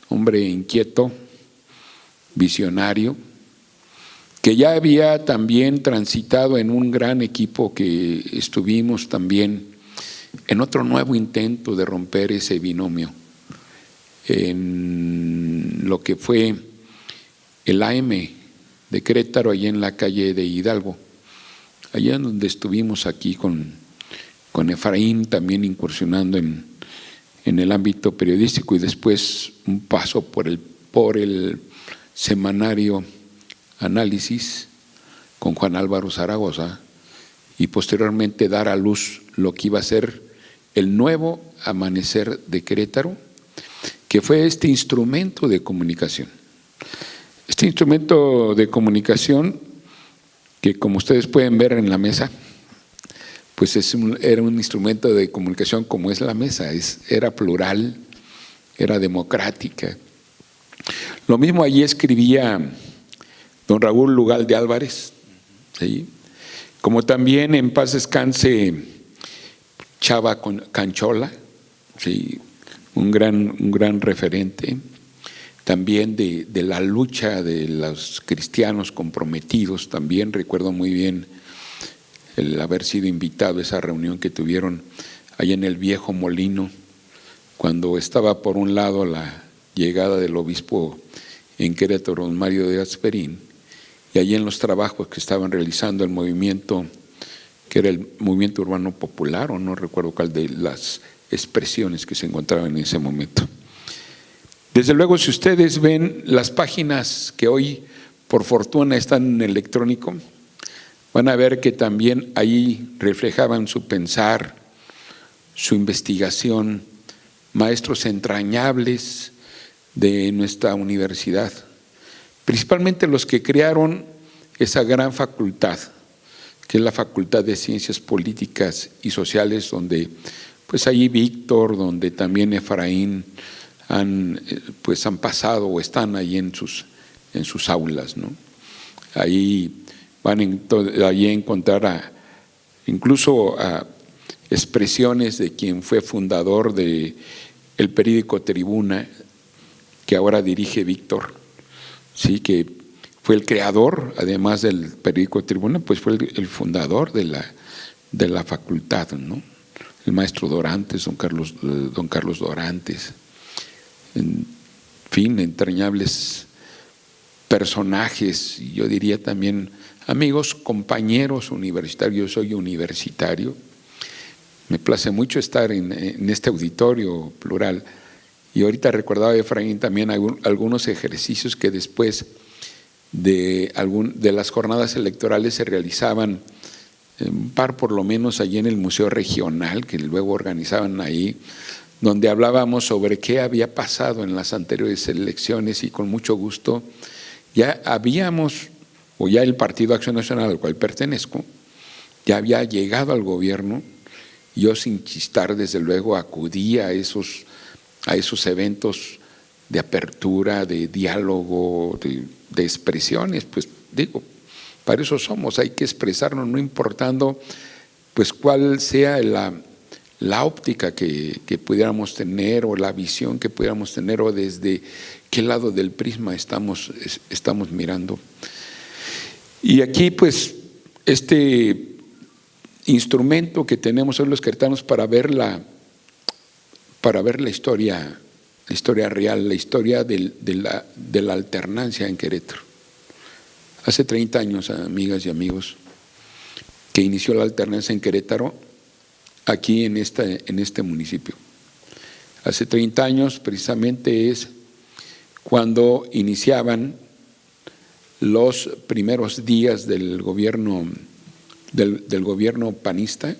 Speaker 5: hombre inquieto, visionario, que ya había también transitado en un gran equipo que estuvimos también en otro nuevo intento de romper ese binomio, en lo que fue el AM de Querétaro, allá en la calle de Hidalgo, allá donde estuvimos aquí con Efraín, también incursionando en el ámbito periodístico, y después un paso por el semanario Análisis con Juan Álvaro Zaragoza, y posteriormente dar a luz lo que iba a ser el nuevo amanecer de Querétaro, que fue este instrumento de comunicación. Este instrumento de comunicación que, como ustedes pueden ver en la mesa, pues era un instrumento de comunicación como es la mesa, era plural, era democrática. Lo mismo allí escribía don Raúl Lugal de Álvarez, ¿sí? Como también en paz descanse Chava Canchola, ¿sí? un gran referente también de la lucha de los cristianos comprometidos. También recuerdo muy bien el haber sido invitado a esa reunión que tuvieron allá en el Viejo Molino, cuando estaba por un lado la llegada del obispo en Querétaro, don Mario de Asperín, y allí en los trabajos que estaban realizando el movimiento, que era el movimiento urbano popular, o no recuerdo cuál de las expresiones que se encontraban en ese momento. Desde luego, si ustedes ven las páginas que hoy por fortuna están en electrónico, van a ver que también ahí reflejaban su pensar, su investigación, maestros entrañables de nuestra universidad, principalmente los que crearon esa gran facultad, que es la Facultad de Ciencias Políticas y Sociales, donde pues allí Víctor, donde también Efraín han pasado o están ahí en sus aulas, ¿no? Ahí van allí a encontrar incluso a expresiones de quien fue fundador del periódico Tribuna, que ahora dirige Víctor, sí, que fue el creador, además del periódico Tribuna, pues fue el fundador de la facultad, ¿no? El maestro Dorantes, don Carlos Dorantes, en fin, entrañables personajes, y yo diría también amigos, compañeros universitarios. Yo soy universitario, me place mucho estar en este auditorio plural. Y ahorita recordaba Efraín también algunos ejercicios que después de las jornadas electorales se realizaban, un par por lo menos allí en el Museo Regional, que luego organizaban ahí, donde hablábamos sobre qué había pasado en las anteriores elecciones, y con mucho gusto ya habíamos, o ya el Partido Acción Nacional al cual pertenezco, ya había llegado al gobierno. Yo sin chistar, desde luego, acudía a esos eventos de apertura, de diálogo, de expresiones. Pues digo, para eso somos, hay que expresarnos, no importando pues cuál sea la óptica que pudiéramos tener, o la visión que pudiéramos tener, o desde qué lado del prisma estamos mirando. Y aquí pues este instrumento que tenemos hoy los queretanos para ver la historia real, la historia de la alternancia en Querétaro. Hace 30 años, amigas y amigos, que inició la alternancia en Querétaro, aquí en este municipio. Hace 30 años precisamente es cuando iniciaban los primeros días del gobierno panista,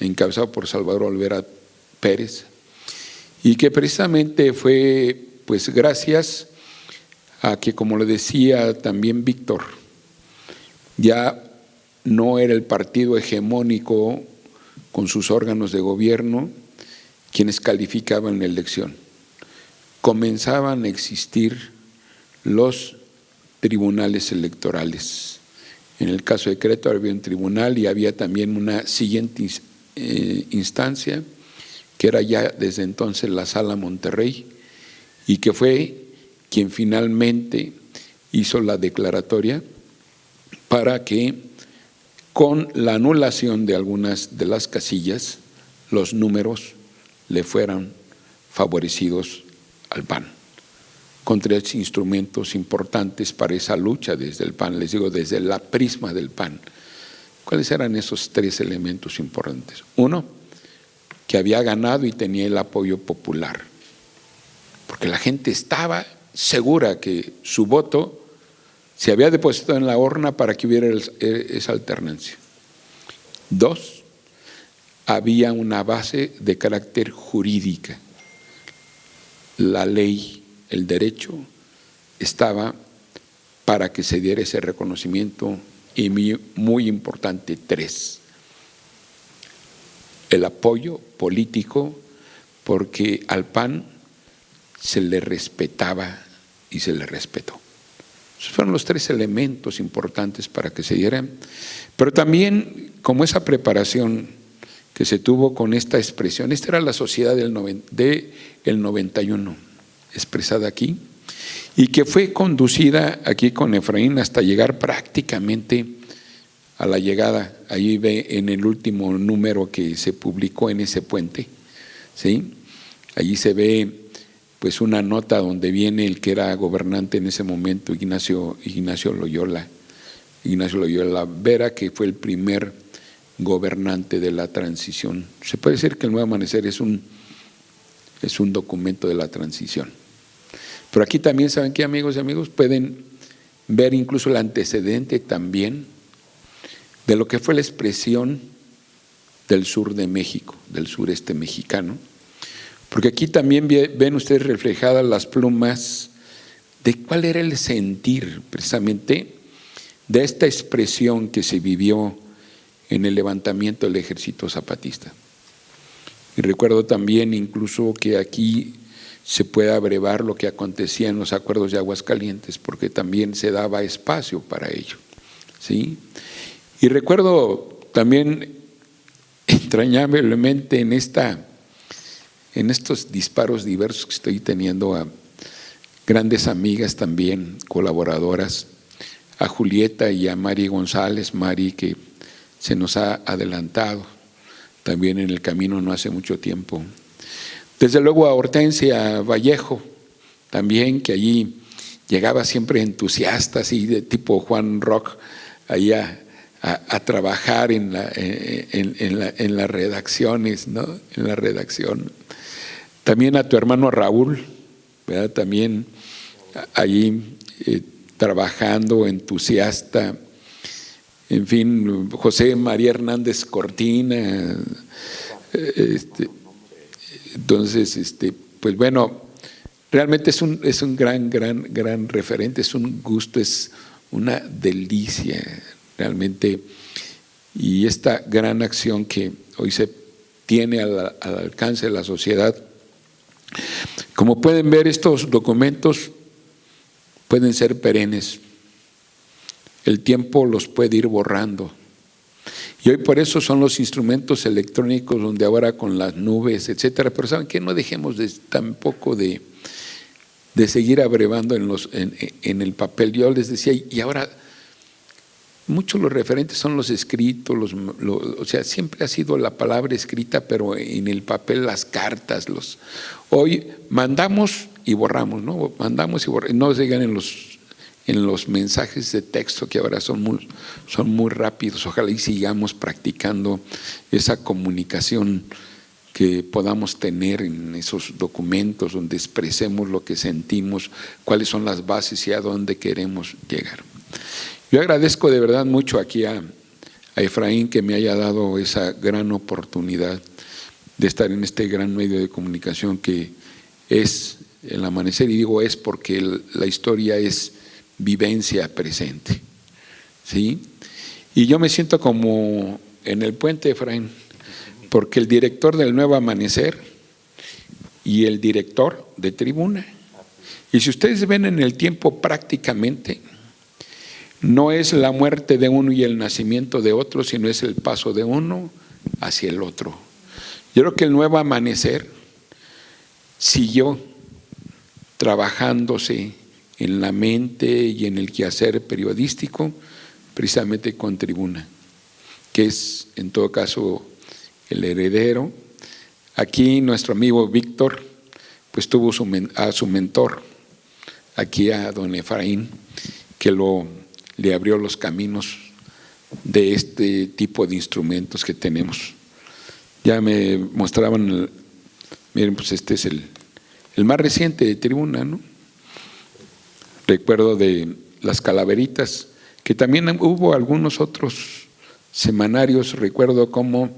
Speaker 5: encabezado por Salvador Olvera Pérez, y que precisamente fue pues gracias a que, como le decía también Víctor, ya no era el partido hegemónico con sus órganos de gobierno quienes calificaban la elección. Comenzaban a existir los tribunales electorales. En el caso de Querétaro había un tribunal, y había también una siguiente instancia, que era ya desde entonces la Sala Monterrey, y que fue quien finalmente hizo la declaratoria para que, con la anulación de algunas de las casillas, los números le fueran favorecidos al PAN, con 3 instrumentos importantes para esa lucha desde el PAN, les digo, desde la prisma del PAN. ¿Cuáles eran esos 3 elementos importantes? Uno, que había ganado y tenía el apoyo popular, porque la gente estaba segura que su voto se había depositado en la urna para que hubiera esa alternancia. 2, había una base de carácter jurídica. La ley, el derecho, estaba para que se diera ese reconocimiento. Y muy importante, 3, el apoyo político, porque al PAN se le respetaba y se le respetó. Esos fueron los 3 elementos importantes para que se dieran. Pero también, como esa preparación que se tuvo con esta expresión, esta era la sociedad del 91, expresada aquí, y que fue conducida aquí con Efraín hasta llegar prácticamente a la llegada. Ahí ve en el último número que se publicó en ese puente, ¿sí? Allí se ve pues una nota donde viene el que era gobernante en ese momento, Ignacio Loyola Vera, que fue el primer gobernante de la transición. Se puede decir que el Nuevo Amanecer es un documento de la transición. Pero aquí también, ¿saben qué, amigos y amigos? Pueden ver incluso el antecedente también de lo que fue la expresión del sur de México, del sureste mexicano, porque aquí también ven ustedes reflejadas las plumas de cuál era el sentir precisamente de esta expresión que se vivió en el levantamiento del Ejército Zapatista. Y recuerdo también incluso que aquí se puede abrevar lo que acontecía en los acuerdos de Aguascalientes, porque también se daba espacio para ello, ¿sí? Y recuerdo también entrañablemente en estos disparos diversos que estoy teniendo a grandes amigas también, colaboradoras, a Julieta y a Mari González, Mari que se nos ha adelantado también en el camino no hace mucho tiempo. Desde luego a Hortensia Vallejo también, que allí llegaba siempre entusiasta, así de tipo Juan Rock, ahí a trabajar en las redacciones, ¿no? En la redacción. También a tu hermano Raúl, ¿verdad? También allí trabajando, entusiasta. En fin, José María Hernández Cortina. Entonces, pues bueno, realmente es un gran referente, es un gusto, es una delicia realmente. Y esta gran acción que hoy se tiene al alcance de la sociedad. Como pueden ver, estos documentos pueden ser perennes. El tiempo los puede ir borrando. Y hoy por eso son los instrumentos electrónicos donde ahora con las nubes, etcétera. Pero ¿saben qué? No dejemos tampoco de seguir abrevando en el papel. Yo les decía, y ahora muchos los referentes son los escritos, o sea, siempre ha sido la palabra escrita, pero en el papel las cartas. Hoy mandamos y borramos, ¿no? Mandamos y borramos, no llegan en los mensajes de texto que ahora son muy rápidos. Ojalá y sigamos practicando esa comunicación que podamos tener en esos documentos donde expresemos lo que sentimos, cuáles son las bases y a dónde queremos llegar. Yo agradezco de verdad mucho aquí a Efraín que me haya dado esa gran oportunidad de estar en este gran medio de comunicación que es El Amanecer, y digo es porque la historia es vivencia presente, ¿sí? Y yo me siento como en el puente, Efraín, porque el director del Nuevo Amanecer y el director de Tribuna, y si ustedes ven en el tiempo prácticamente, no es la muerte de uno y el nacimiento de otro, sino es el paso de uno hacia el otro. Yo creo que el Nuevo Amanecer siguió trabajándose en la mente y en el quehacer periodístico, precisamente con Tribuna, que es en todo caso el heredero. Aquí nuestro amigo Víctor pues tuvo a su mentor, aquí a don Efraín, que le abrió los caminos de este tipo de instrumentos que tenemos. Ya me mostraban, miren, pues este es el más reciente de Tribuna, ¿no? Recuerdo de las calaveritas, que también hubo algunos otros semanarios. Recuerdo cómo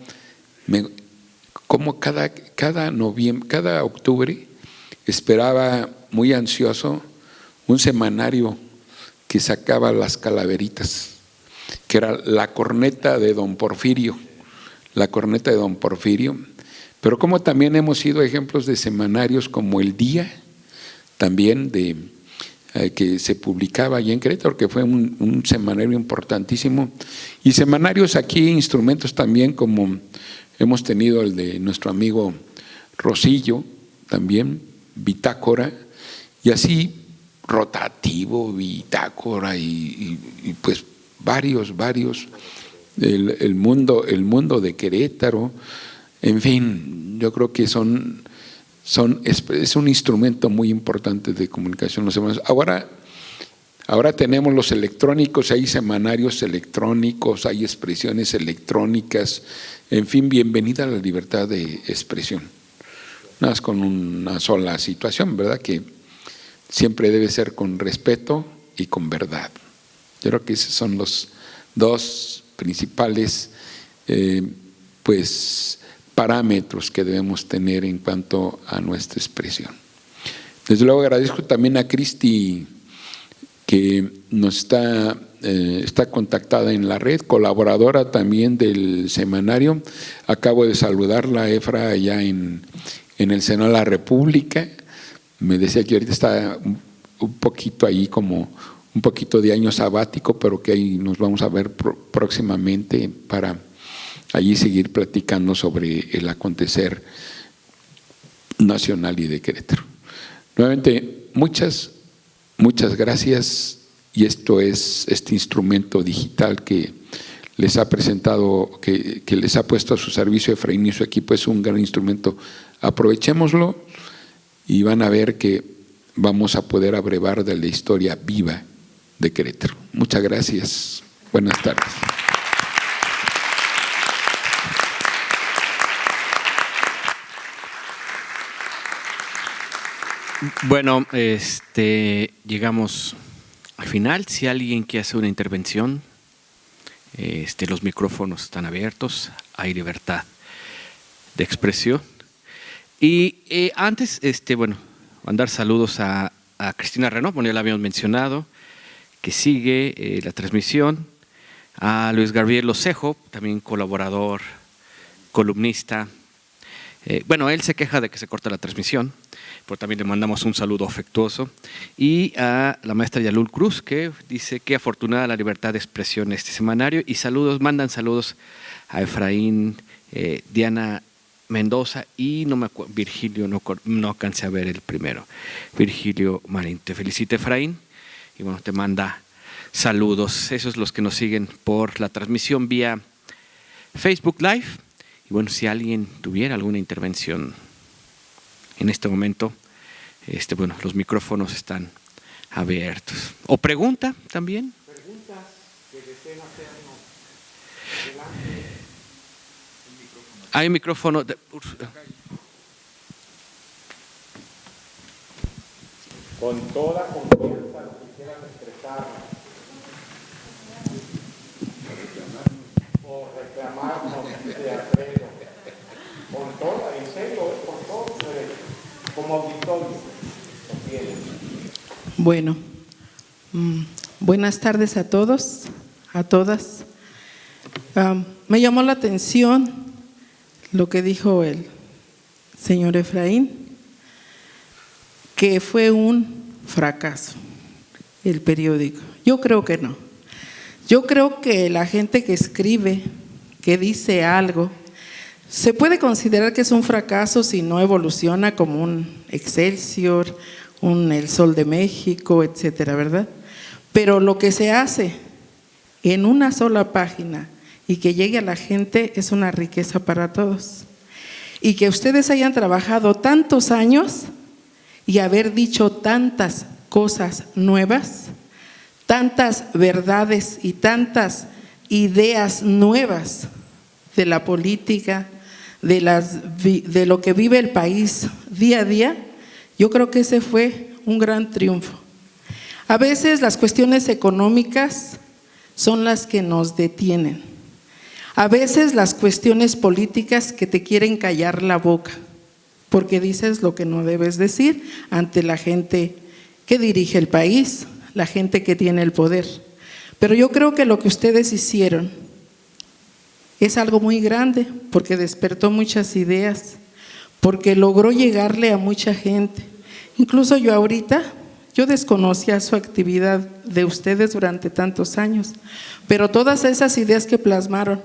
Speaker 5: cada octubre esperaba muy ansioso un semanario que sacaba las calaveritas, que era La Corneta de don Porfirio, La Corneta de don Porfirio. Pero como también hemos sido ejemplos de semanarios como El Día, también que se publicaba allí en Querétaro, que fue un semanario importantísimo, y semanarios aquí, instrumentos también como hemos tenido el de nuestro amigo Rosillo, también Bitácora, y así Rotativo, Bitácora y pues varios, el mundo de Querétaro. En fin, yo creo que es un instrumento muy importante de comunicación. Ahora tenemos los electrónicos, hay semanarios electrónicos, hay expresiones electrónicas. En fin, bienvenida a la libertad de expresión. Nada más con una sola situación, ¿verdad? Que siempre debe ser con respeto y con verdad. Yo creo que esos son los dos principales parámetros que debemos tener en cuanto a nuestra expresión. Desde luego agradezco también a Cristi, que nos está contactada en la red, colaboradora también del semanario. Acabo de saludarla, Efra, allá en el Senado de la República. Me decía que ahorita está un poquito ahí, como un poquito de año sabático, pero que ahí nos vamos a ver próximamente para allí seguir platicando sobre el acontecer nacional y de Querétaro. Nuevamente, muchas gracias, y esto es este instrumento digital que les ha presentado, que les ha puesto a su servicio Efraín y su equipo. Es un gran instrumento, aprovechémoslo y van a ver que vamos a poder abrevar de la historia viva de Querétaro. Muchas gracias. Buenas tardes.
Speaker 2: Bueno, llegamos al final. Si alguien quiere hacer una intervención, los micrófonos están abiertos, hay libertad de expresión. Y antes, mandar saludos a Cristina Renaud, bueno, ya la habíamos mencionado, que sigue la transmisión, a Luis Gabriel Osejo, también colaborador, columnista. Él se queja de que se corta la transmisión, pero también le mandamos un saludo afectuoso. Y a la maestra Yalul Cruz, que dice que afortunada la libertad de expresión en este semanario. Y mandan saludos a Efraín, Diana Mendoza y Virgilio, no alcancé a ver el primero, Virgilio Marín. Te felicita, Efraín, y bueno, te manda saludos. Esos los que nos siguen por la transmisión vía Facebook Live. Y bueno, si alguien tuviera alguna intervención en este momento, los micrófonos están abiertos. ¿O pregunta también?
Speaker 4: Preguntas que deseen hacernos.
Speaker 2: Hay un micrófono.
Speaker 4: Con toda confianza lo quisieran expresar o reclamarnos de Alfredo. Con toda, en serio, con todo, como auditorio, lo tienen.
Speaker 6: Bueno, buenas tardes a todos, a todas. Me llamó la atención lo que dijo el señor Efraín, que fue un fracaso el periódico. Yo creo que no. Yo creo que la gente que escribe, que dice algo, se puede considerar que es un fracaso si no evoluciona como un Excelsior, un El Sol de México, etcétera, ¿verdad? Pero lo que se hace en una sola página y que llegue a la gente es una riqueza para todos. Y que ustedes hayan trabajado tantos años y haber dicho tantas cosas nuevas, tantas verdades y tantas ideas nuevas de la política, de lo que vive el país día a día, yo creo que ese fue un gran triunfo. A veces las cuestiones económicas son las que nos detienen. A veces las cuestiones políticas que te quieren callar la boca, porque dices lo que no debes decir ante la gente que dirige el país, la gente que tiene el poder. Pero yo creo que lo que ustedes hicieron es algo muy grande, porque despertó muchas ideas, porque logró llegarle a mucha gente. Incluso yo desconocía su actividad de ustedes durante tantos años, pero todas esas ideas que plasmaron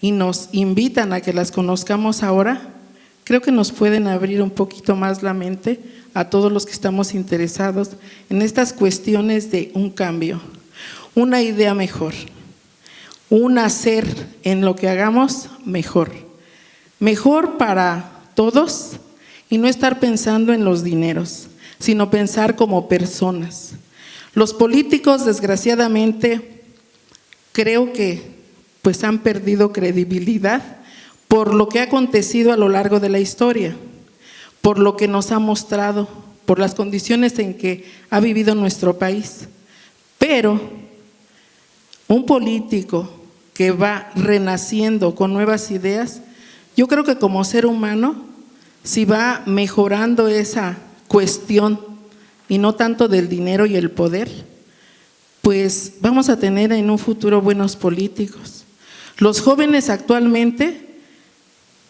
Speaker 6: y nos invitan a que las conozcamos ahora, creo que nos pueden abrir un poquito más la mente a todos los que estamos interesados en estas cuestiones de un cambio, una idea mejor, un hacer en lo que hagamos mejor para todos y no estar pensando en los dineros, sino pensar como personas. Los políticos, desgraciadamente, creo que han perdido credibilidad por lo que ha acontecido a lo largo de la historia, por lo que nos ha mostrado, por las condiciones en que ha vivido nuestro país. Pero un político que va renaciendo con nuevas ideas, yo creo que como ser humano, si va mejorando esa cuestión y no tanto del dinero y el poder, pues vamos a tener en un futuro buenos políticos. Los jóvenes actualmente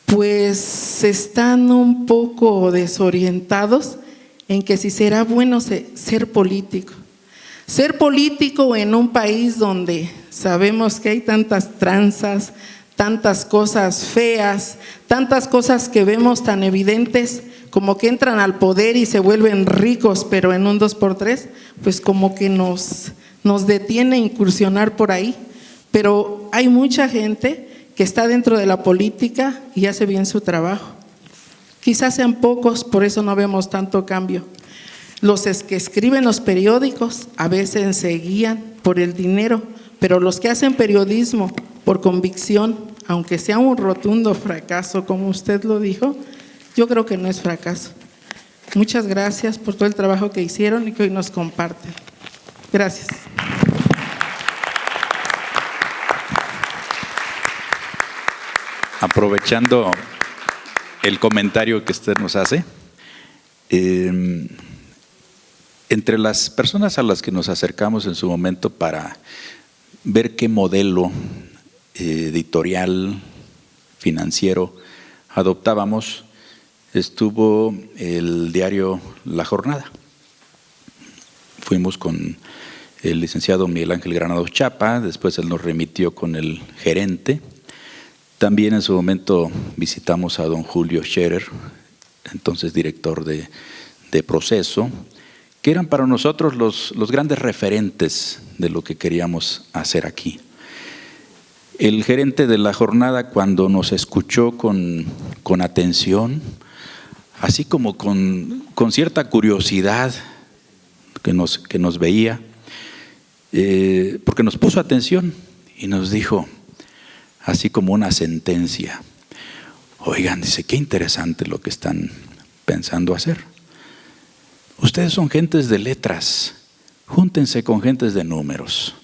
Speaker 6: pues están un poco desorientados en que si será bueno ser político. Ser político en un país donde sabemos que hay tantas tranzas, tantas cosas feas, tantas cosas que vemos tan evidentes, como que entran al poder y se vuelven ricos, pero en un 2x3, pues como que nos detiene incursionar por ahí. Pero hay mucha gente que está dentro de la política y hace bien su trabajo. Quizás sean pocos, por eso no vemos tanto cambio. Los que escriben los periódicos a veces se guían por el dinero, pero los que hacen periodismo por convicción, aunque sea un rotundo fracaso, como usted lo dijo, yo creo que no es fracaso. Muchas gracias por todo el trabajo que hicieron y que hoy nos comparten. Gracias.
Speaker 3: Aprovechando el comentario que usted nos hace, entre las personas a las que nos acercamos en su momento para ver qué modelo editorial, financiero adoptábamos, estuvo el diario La Jornada. Fuimos con el licenciado Miguel Ángel Granados Chapa, después él nos remitió con el gerente. También en su momento visitamos a don Julio Scherer, entonces director de Proceso, que eran para nosotros los grandes referentes de lo que queríamos hacer aquí. El gerente de La Jornada, cuando nos escuchó con atención, así como con cierta curiosidad que nos veía, porque nos puso atención y nos dijo, así como una sentencia: oigan, dice, qué interesante lo que están pensando hacer. Ustedes son gentes de letras, júntense con gentes de números.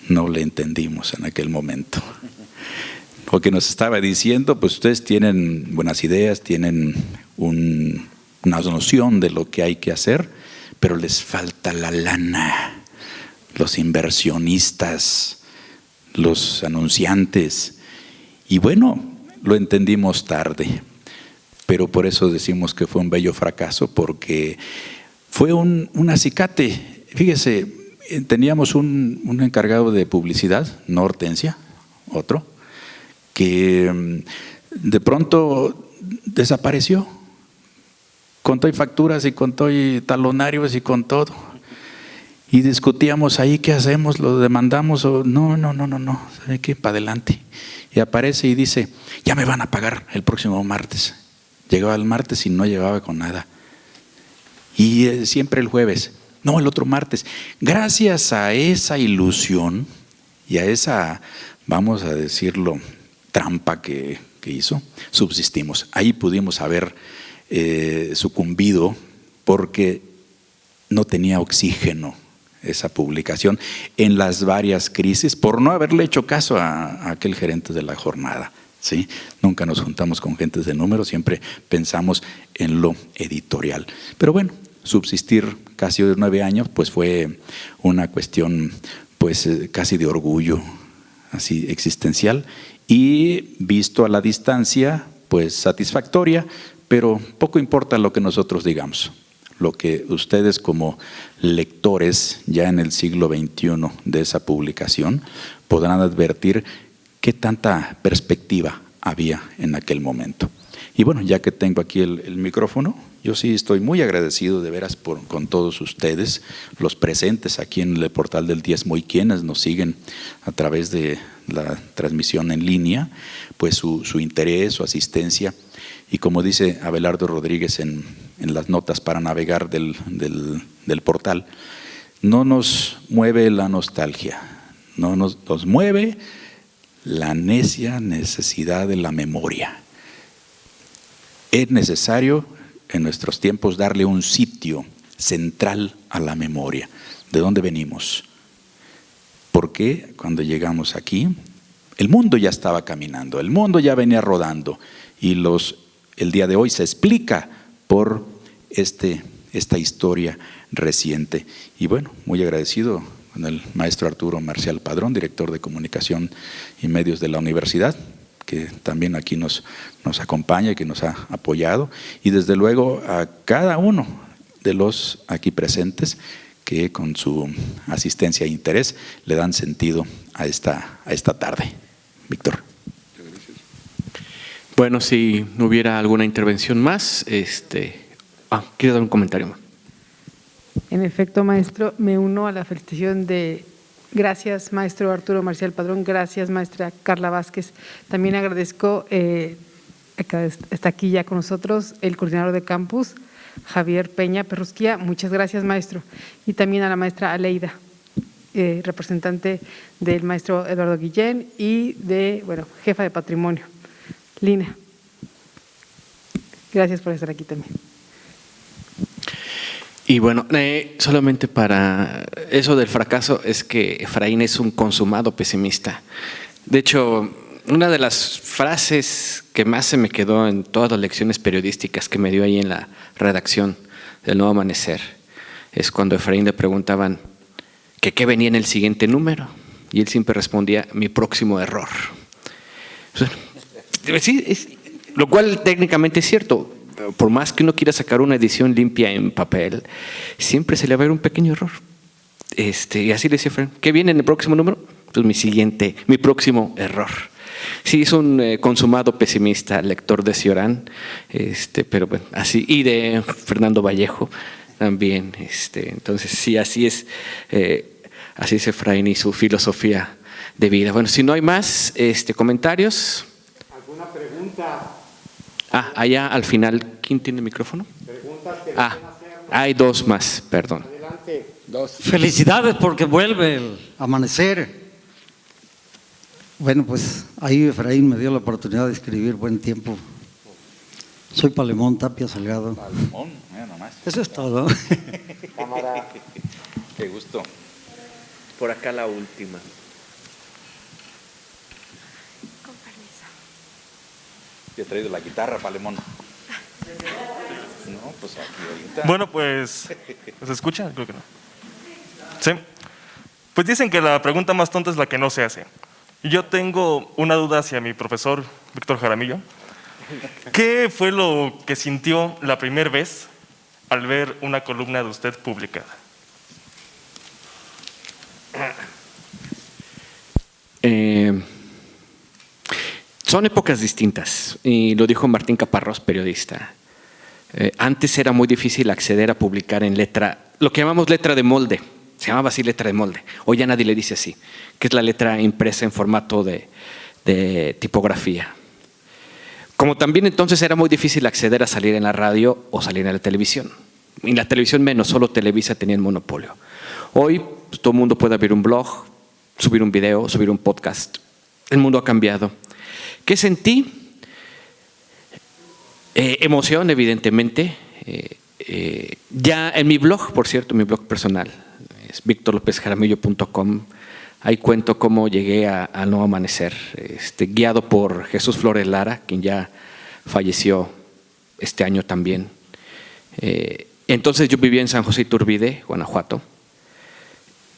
Speaker 3: No le entendimos en aquel momento. Lo que nos estaba diciendo, pues ustedes tienen buenas ideas, tienen una noción de lo que hay que hacer, pero les falta la lana, los inversionistas, los anunciantes. Y bueno, lo entendimos tarde, pero por eso decimos que fue un bello fracaso, porque fue un acicate. Fíjese, teníamos un encargado de publicidad, no Hortensia, otro, que de pronto desapareció, con todo y facturas y con todo y talonarios y con todo. Y discutíamos ahí, ¿qué hacemos? ¿Lo demandamos? O no, ¿sabe qué? Para adelante. Y aparece y dice, ya me van a pagar el próximo martes. Llegaba el martes y no llevaba con nada. Y siempre el jueves, no, el otro martes. Gracias a esa ilusión y a esa, vamos a decirlo, trampa que hizo, subsistimos. Ahí pudimos haber sucumbido porque no tenía oxígeno esa publicación en las varias crisis por no haberle hecho caso a aquel gerente de La Jornada. ¿Sí? Nunca nos juntamos con gentes de números, siempre pensamos en lo editorial. Pero bueno, subsistir casi 9 años pues fue una cuestión pues casi de orgullo, así existencial, y visto a la distancia pues satisfactoria, pero poco importa lo que nosotros digamos. Lo que ustedes como lectores ya en el siglo XXI de esa publicación podrán advertir qué tanta perspectiva había en aquel momento. Y bueno, ya que tengo aquí el micrófono, yo sí estoy muy agradecido de veras con todos ustedes, los presentes aquí en el portal del Diezmo y quienes nos siguen a través de la transmisión en línea, pues su interés, su asistencia. Y como dice Abelardo Rodríguez en las notas para navegar del portal, no nos mueve la nostalgia, no nos mueve la necia necesidad de la memoria. Es necesario en nuestros tiempos darle un sitio central a la memoria. ¿De dónde venimos? Porque cuando llegamos aquí, el mundo ya estaba caminando, el mundo ya venía rodando y el día de hoy se explica por esta historia reciente. Y bueno, muy agradecido con el maestro Arturo Marcial Padrón, director de Comunicación y Medios de la Universidad, que también aquí nos acompaña y que nos ha apoyado, y desde luego a cada uno de los aquí presentes que con su asistencia e interés le dan sentido a esta tarde. Víctor.
Speaker 2: Bueno, si no hubiera alguna intervención más, quiero dar un comentario más.
Speaker 1: En efecto, maestro, me uno a la felicitación de gracias, maestro Arturo Marcial Padrón, gracias, maestra Carla Vázquez. También agradezco, está aquí ya con nosotros, el coordinador de campus, Javier Peña Perrusquía. Muchas gracias, maestro. Y también a la maestra Aleida, representante del maestro Eduardo Guillén y jefa de patrimonio, Lina. Gracias por estar aquí también.
Speaker 2: Y bueno, solamente para eso del fracaso es que Efraín es un consumado pesimista. De hecho, una de las frases que más se me quedó en todas las lecciones periodísticas que me dio ahí en la redacción del Nuevo Amanecer es cuando a Efraín le preguntaban que qué venía en el siguiente número y él siempre respondía: mi próximo error. Sí, lo cual técnicamente es cierto. Por más que uno quiera sacar una edición limpia en papel, siempre se le va a ver un pequeño error. Y así le decía Efraín: ¿qué viene en el próximo número? Pues mi próximo error. Sí, es un consumado pesimista, lector de Cioran, pero bueno, así, y de Fernando Vallejo también. Entonces, sí, así es Efraín y su filosofía de vida. Bueno, si no hay más comentarios.
Speaker 4: ¿Alguna pregunta?
Speaker 2: Allá al final, ¿quién tiene el micrófono? Hay dos más, perdón.
Speaker 4: Adelante.
Speaker 7: Felicidades porque vuelve el amanecer. Bueno, pues ahí Efraín me dio la oportunidad de escribir buen tiempo. Soy Palemón Tapia Salgado.
Speaker 3: Palemón, mira nomás.
Speaker 7: Eso es todo.
Speaker 4: Cámara.
Speaker 3: Qué gusto.
Speaker 2: Por acá la última.
Speaker 3: Te he traído la guitarra, Palemón. No, pues aquí ahorita.
Speaker 8: Bueno, pues, ¿se escucha? Creo que no. Sí. Pues dicen que la pregunta más tonta es la que no se hace. Y yo tengo una duda hacia mi profesor, Víctor Jaramillo. ¿Qué fue lo que sintió la primera vez al ver una columna de usted publicada?
Speaker 2: Son épocas distintas, y lo dijo Martín Caparrós, periodista. Antes era muy difícil acceder a publicar en letra, lo que llamamos letra de molde, se llamaba así letra de molde, hoy ya nadie le dice así, que es la letra impresa en formato de tipografía. Como también entonces era muy difícil acceder a salir en la radio o salir en la televisión. En la televisión menos, solo Televisa tenía el monopolio. Hoy pues, todo el mundo puede abrir un blog, subir un video, subir un podcast. El mundo ha cambiado. ¿Qué sentí? Emoción, evidentemente. Ya en mi blog, por cierto, mi blog personal, es victorlopezjaramillo.com. Ahí cuento cómo llegué al Nuevo Amanecer, guiado por Jesús Flores Lara, quien ya falleció este año también. Entonces yo vivía en San José Iturbide, Guanajuato,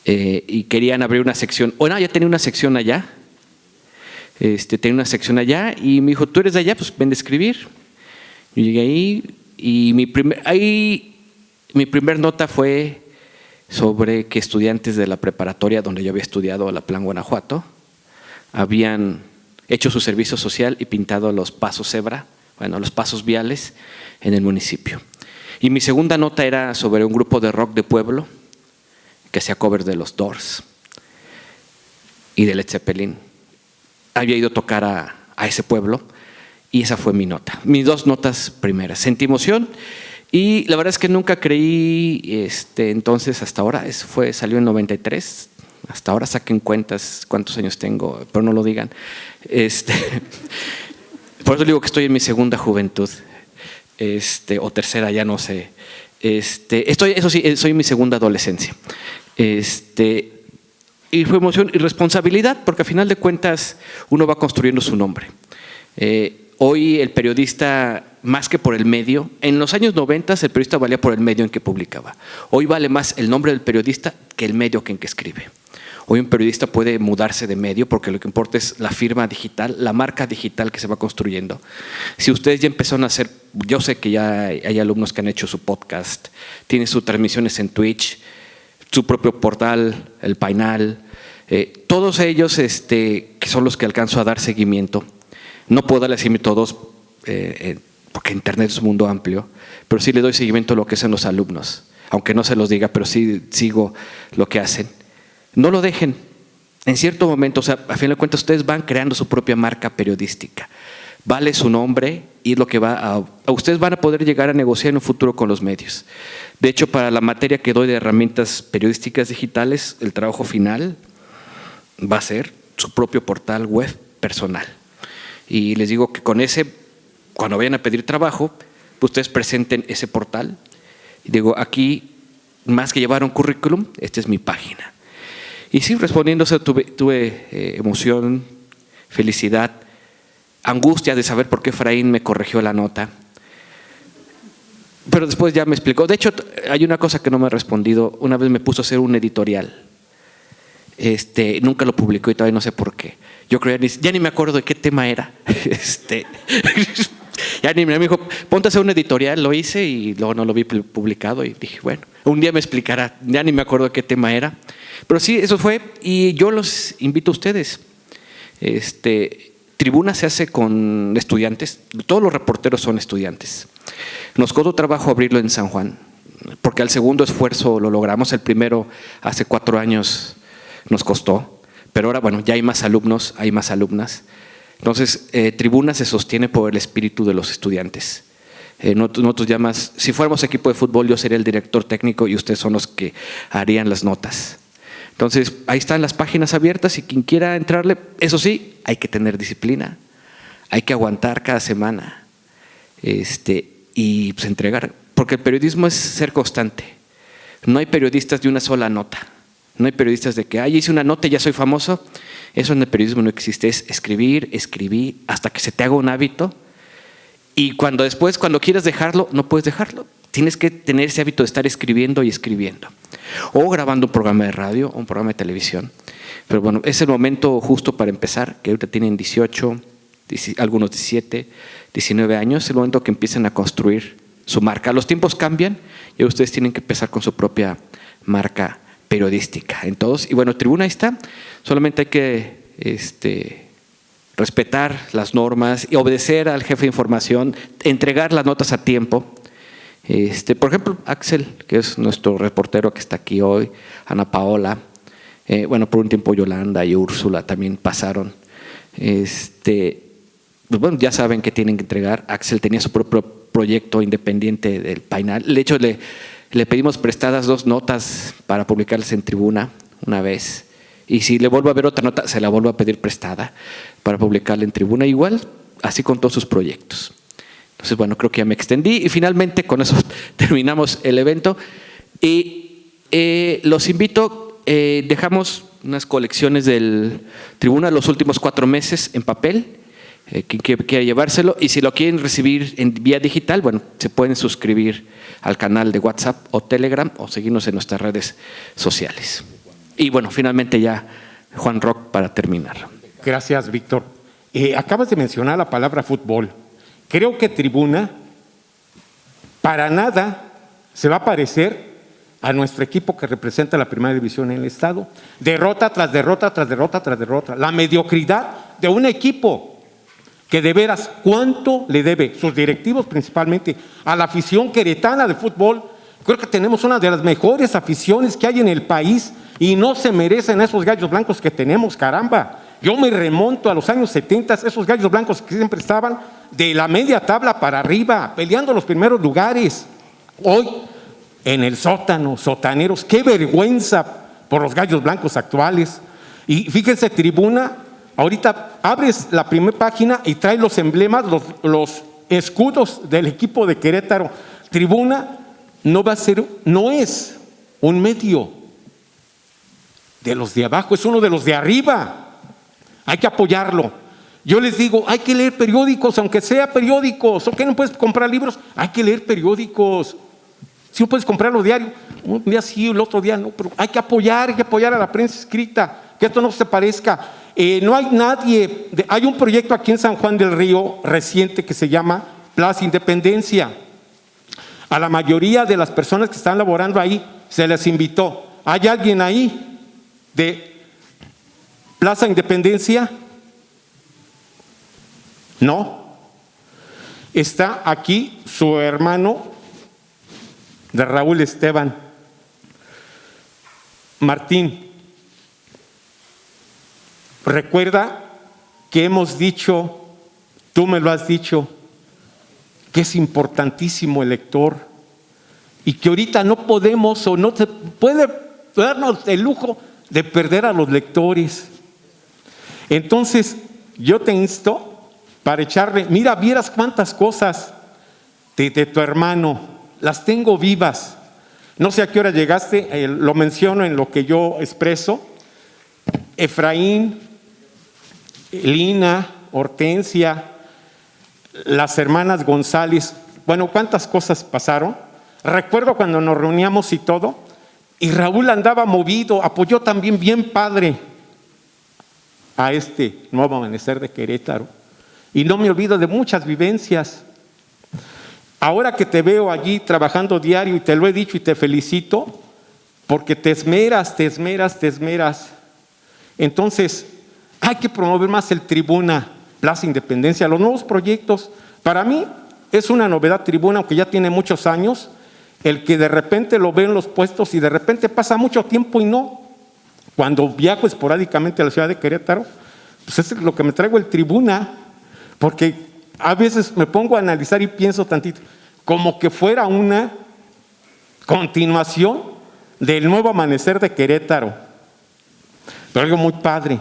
Speaker 2: y querían abrir una sección. Ya tenía una sección allá. Tenía una sección allá y me dijo: ¿tú eres de allá? Pues ven a escribir. Yo llegué ahí y mi primer nota fue sobre que estudiantes de la preparatoria donde yo había estudiado, la Plan Guanajuato, habían hecho su servicio social y pintado los pasos cebra, los pasos viales en el municipio. Y mi segunda nota era sobre un grupo de rock de pueblo que hacía covers de los Doors y de Led Zeppelin. Había ido a tocar a ese pueblo y esa fue mi nota. Mis dos notas primeras. Sentí emoción y la verdad es que nunca creí, entonces hasta ahora, salió en 93, hasta ahora saquen cuentas cuántos años tengo, pero no lo digan. Por eso digo que estoy en mi segunda juventud, o tercera, ya no sé. Eso sí, soy en mi segunda adolescencia. Y fue emoción y responsabilidad, porque a final de cuentas uno va construyendo su nombre. Hoy el periodista, más que por el medio, en los años 90 el periodista valía por el medio en que publicaba. Hoy vale más el nombre del periodista que el medio en que escribe. Hoy un periodista puede mudarse de medio porque lo que importa es la firma digital, la marca digital que se va construyendo. Si ustedes ya empezaron a hacer, yo sé que ya hay alumnos que han hecho su podcast, tienen sus transmisiones en Twitch, su propio portal, el Painal, todos ellos que son los que alcanzo a dar seguimiento. No puedo darle seguimiento a todos porque Internet es un mundo amplio, pero sí le doy seguimiento a lo que hacen los alumnos, aunque no se los diga, pero sí sigo lo que hacen. No lo dejen. En cierto momento, a fin de cuentas, ustedes van creando su propia marca periodística. vale su nombre y lo que ustedes van a poder llegar a negociar en un futuro con los medios. De hecho, para la materia que doy de herramientas periodísticas digitales, el trabajo final va a ser su propio portal web personal. Y les digo que con ese, cuando vayan a pedir trabajo, pues ustedes presenten ese portal. Y digo, aquí, más que llevar un currículum, esta es mi página. Y sí, respondiéndose, tuve emoción, felicidad, angustia de saber por qué Efraín me corrigió la nota. Pero después ya me explicó. De hecho, hay una cosa que no me ha respondido. Una vez me puso a hacer un editorial. Nunca lo publicó y todavía no sé por qué. Yo creo ya ni me acuerdo de qué tema era. Ya ni me dijo, ponte a hacer un editorial, lo hice y luego no lo vi publicado y dije, bueno, un día me explicará, ya ni me acuerdo de qué tema era. Pero sí, eso fue y yo los invito a ustedes. Tribuna se hace con estudiantes, todos los reporteros son estudiantes. Nos costó trabajo abrirlo en San Juan, porque al segundo esfuerzo lo logramos, el primero hace 4 años nos costó, pero ahora bueno, ya hay más alumnos, hay más alumnas. Entonces, Tribuna se sostiene por el espíritu de los estudiantes. Nosotros ya más, si fuéramos equipo de fútbol, yo sería el director técnico y ustedes son los que harían las notas. Entonces, ahí están las páginas abiertas y quien quiera entrarle, eso sí, hay que tener disciplina, hay que aguantar cada semana y pues entregar, porque el periodismo es ser constante. No hay periodistas de una sola nota, no hay periodistas de que, hice una nota y ya soy famoso. Eso en el periodismo no existe, es escribir, hasta que se te haga un hábito y cuando quieras dejarlo, no puedes dejarlo. Tienes que tener ese hábito de estar escribiendo y escribiendo. O grabando un programa de radio o un programa de televisión. Pero bueno, es el momento justo para empezar, que ahorita tienen 18, algunos 17, 19 años, es el momento que empiecen a construir su marca. Los tiempos cambian y ustedes tienen que empezar con su propia marca periodística en todos. Y bueno, Tribuna ahí está, solamente hay que respetar las normas y obedecer al jefe de información, entregar las notas a tiempo. Por ejemplo, Axel, que es nuestro reportero que está aquí hoy, Ana Paola, por un tiempo Yolanda y Úrsula también pasaron. Pues bueno, ya saben que tienen que entregar. Axel tenía su propio proyecto independiente del Painal. De hecho, le pedimos prestadas 2 notas para publicarlas en Tribuna una vez. Y si le vuelvo a ver otra nota, se la vuelvo a pedir prestada para publicarla en Tribuna. Igual, así con todos sus proyectos. Entonces, bueno, creo que ya me extendí. Y finalmente, con eso terminamos el evento. Y los invito, dejamos unas colecciones del Tribuna los últimos 4 meses en papel. Quien quiera llevárselo, y si lo quieren recibir en vía digital, bueno, se pueden suscribir al canal de WhatsApp o Telegram o seguirnos en nuestras redes sociales. Y bueno, finalmente ya Juan Roc para terminar.
Speaker 4: Gracias, Víctor. Acabas de mencionar la palabra fútbol. Creo que Tribuna para nada se va a parecer a nuestro equipo que representa la primera división en el estado. Derrota tras derrota, tras derrota, tras derrota. La mediocridad de un equipo que de veras, ¿cuánto le debe sus directivos principalmente a la afición queretana de fútbol? Creo que tenemos una de las mejores aficiones que hay en el país y no se merecen esos gallos blancos que tenemos, caramba. Yo me remonto a los años 70, esos gallos blancos que siempre estaban de la media tabla para arriba, peleando los primeros lugares. Hoy, en el sótano, sotaneros, qué vergüenza por los gallos blancos actuales. Y fíjense, Tribuna, ahorita abres la primera página y trae los emblemas, los escudos del equipo de Querétaro. Tribuna no es un medio de los de abajo, es uno de los de arriba. Hay que apoyarlo. Yo les digo, hay que leer periódicos, aunque sea periódicos. ¿O qué no puedes comprar libros? Hay que leer periódicos. Si no puedes comprarlo diario, un día sí, el otro día no, pero hay que apoyar a la prensa escrita, que esto no se parezca. No hay nadie, hay un proyecto aquí en San Juan del Río reciente que se llama Plaza Independencia. A la mayoría de las personas que están laborando ahí se les invitó. ¿Hay alguien ahí de Plaza Independencia? No. Está aquí su hermano de Raúl Esteban, Martín. Recuerda que hemos dicho tú me lo has dicho, que es importantísimo el lector y que ahorita no podemos o no se puede darnos el lujo de perder a los lectores. Entonces, yo te insto para echarle, mira, vieras cuántas cosas de tu hermano, las tengo vivas. No sé a qué hora llegaste, lo menciono en lo que yo expreso. Efraín, Lina, Hortensia, las hermanas González, bueno, cuántas cosas pasaron. Recuerdo cuando nos reuníamos y todo, y Raúl andaba movido, apoyó también bien padre a este Nuevo Amanecer de Querétaro. Y no me olvido de muchas vivencias. Ahora que te veo allí trabajando diario, y te lo he dicho y te felicito, porque te esmeras. Entonces, hay que promover más el Tribuna, Plaza Independencia, los nuevos proyectos. Para mí es una novedad Tribuna, aunque ya tiene muchos años, el que de repente lo veo en los puestos y de repente pasa mucho tiempo y no. Cuando viajo esporádicamente a la ciudad de Querétaro, pues es lo que me traigo el Tribuna, porque a veces me pongo a analizar y pienso tantito, como que fuera una continuación del Nuevo Amanecer de Querétaro. Pero algo muy padre.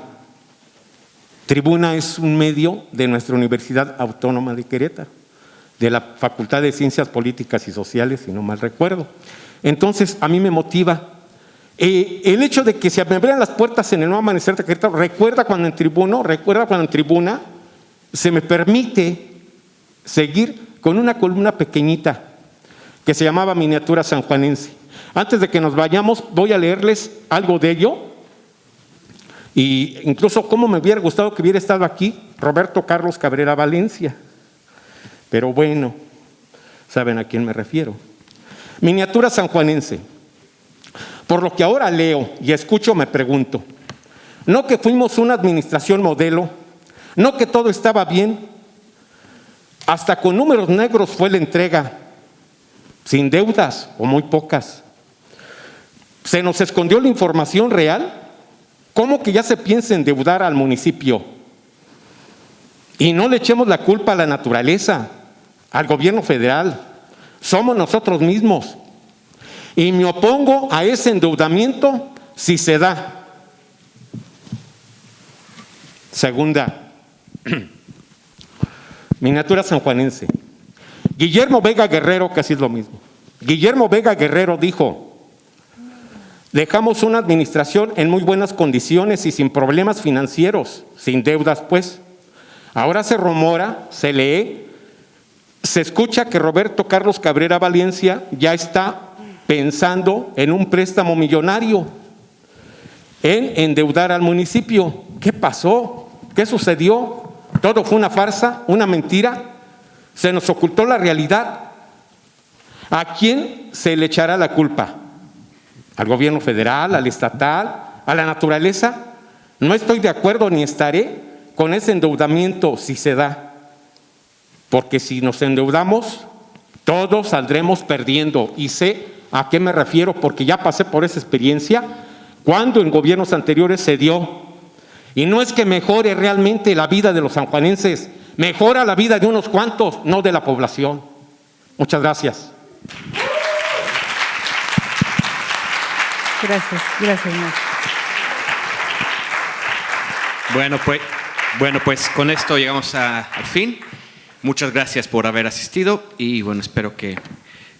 Speaker 4: Tribuna es un medio de nuestra Universidad Autónoma de Querétaro, de la Facultad de Ciencias Políticas y Sociales, si no mal recuerdo. Entonces, a mí me motiva el hecho de que se me abran las puertas en el Nuevo Amanecer de Querétaro. Recuerda cuando en Tribuna se me permite seguir con una columna pequeñita que se llamaba Miniatura Sanjuanense. Antes de que nos vayamos, voy a leerles algo de ello. Y incluso cómo me hubiera gustado que hubiera estado aquí Roberto Carlos Cabrera Valencia. Pero bueno, saben a quién me refiero. Miniatura Sanjuanense. Por lo que ahora leo y escucho, me pregunto, ¿no que fuimos una administración modelo? ¿No que todo estaba bien? Hasta con números negros fue la entrega, sin deudas o muy pocas. ¿Se nos escondió la información real? ¿Cómo que ya se piensa endeudar al municipio? Y no le echemos la culpa a la naturaleza, al gobierno federal. Somos nosotros mismos. Y me opongo a ese endeudamiento si se da. Segunda, miniatura sanjuanense. Guillermo Vega Guerrero, casi es lo mismo. Guillermo Vega Guerrero dijo: dejamos una administración en muy buenas condiciones y sin problemas financieros, sin deudas pues. Ahora se rumora, se lee, se escucha que Roberto Carlos Cabrera Valencia ya está pensando en un préstamo millonario, en endeudar al municipio. ¿Qué pasó? ¿Qué sucedió? ¿Todo fue una farsa, una mentira? ¿Se nos ocultó la realidad? ¿A quién se le echará la culpa? ¿Al gobierno federal, al estatal, a la naturaleza? No estoy de acuerdo ni estaré con ese endeudamiento si se da. Porque si nos endeudamos, todos saldremos perdiendo. Y sé a qué me refiero porque ya pasé por esa experiencia cuando en gobiernos anteriores se dio. Y no es que mejore realmente la vida de los sanjuanenses, mejora la vida de unos cuantos, no de la población. Muchas gracias.
Speaker 1: Gracias, maestro.
Speaker 2: Bueno, pues con esto llegamos al fin. Muchas gracias por haber asistido y bueno, espero que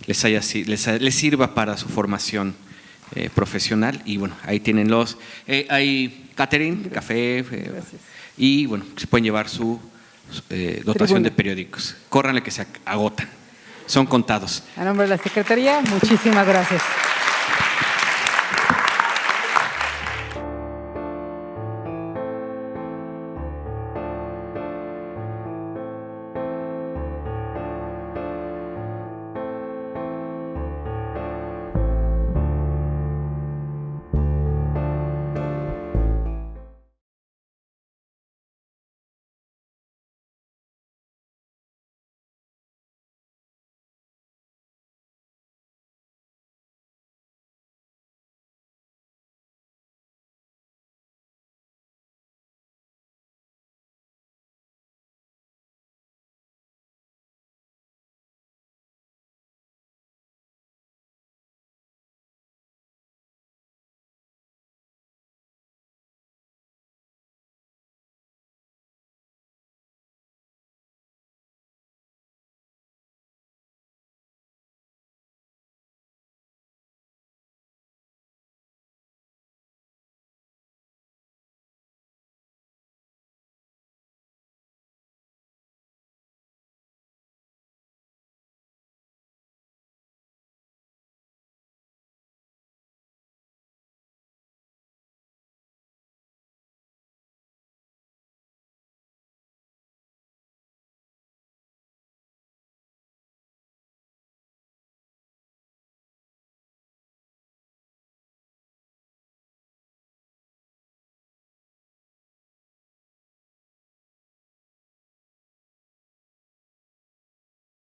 Speaker 2: les sirva para su formación profesional. Y bueno, ahí tienen hay catering, café y bueno, se pueden llevar su dotación de periódicos. Córranle que se agotan, son contados.
Speaker 1: A nombre de la Secretaría, muchísimas gracias.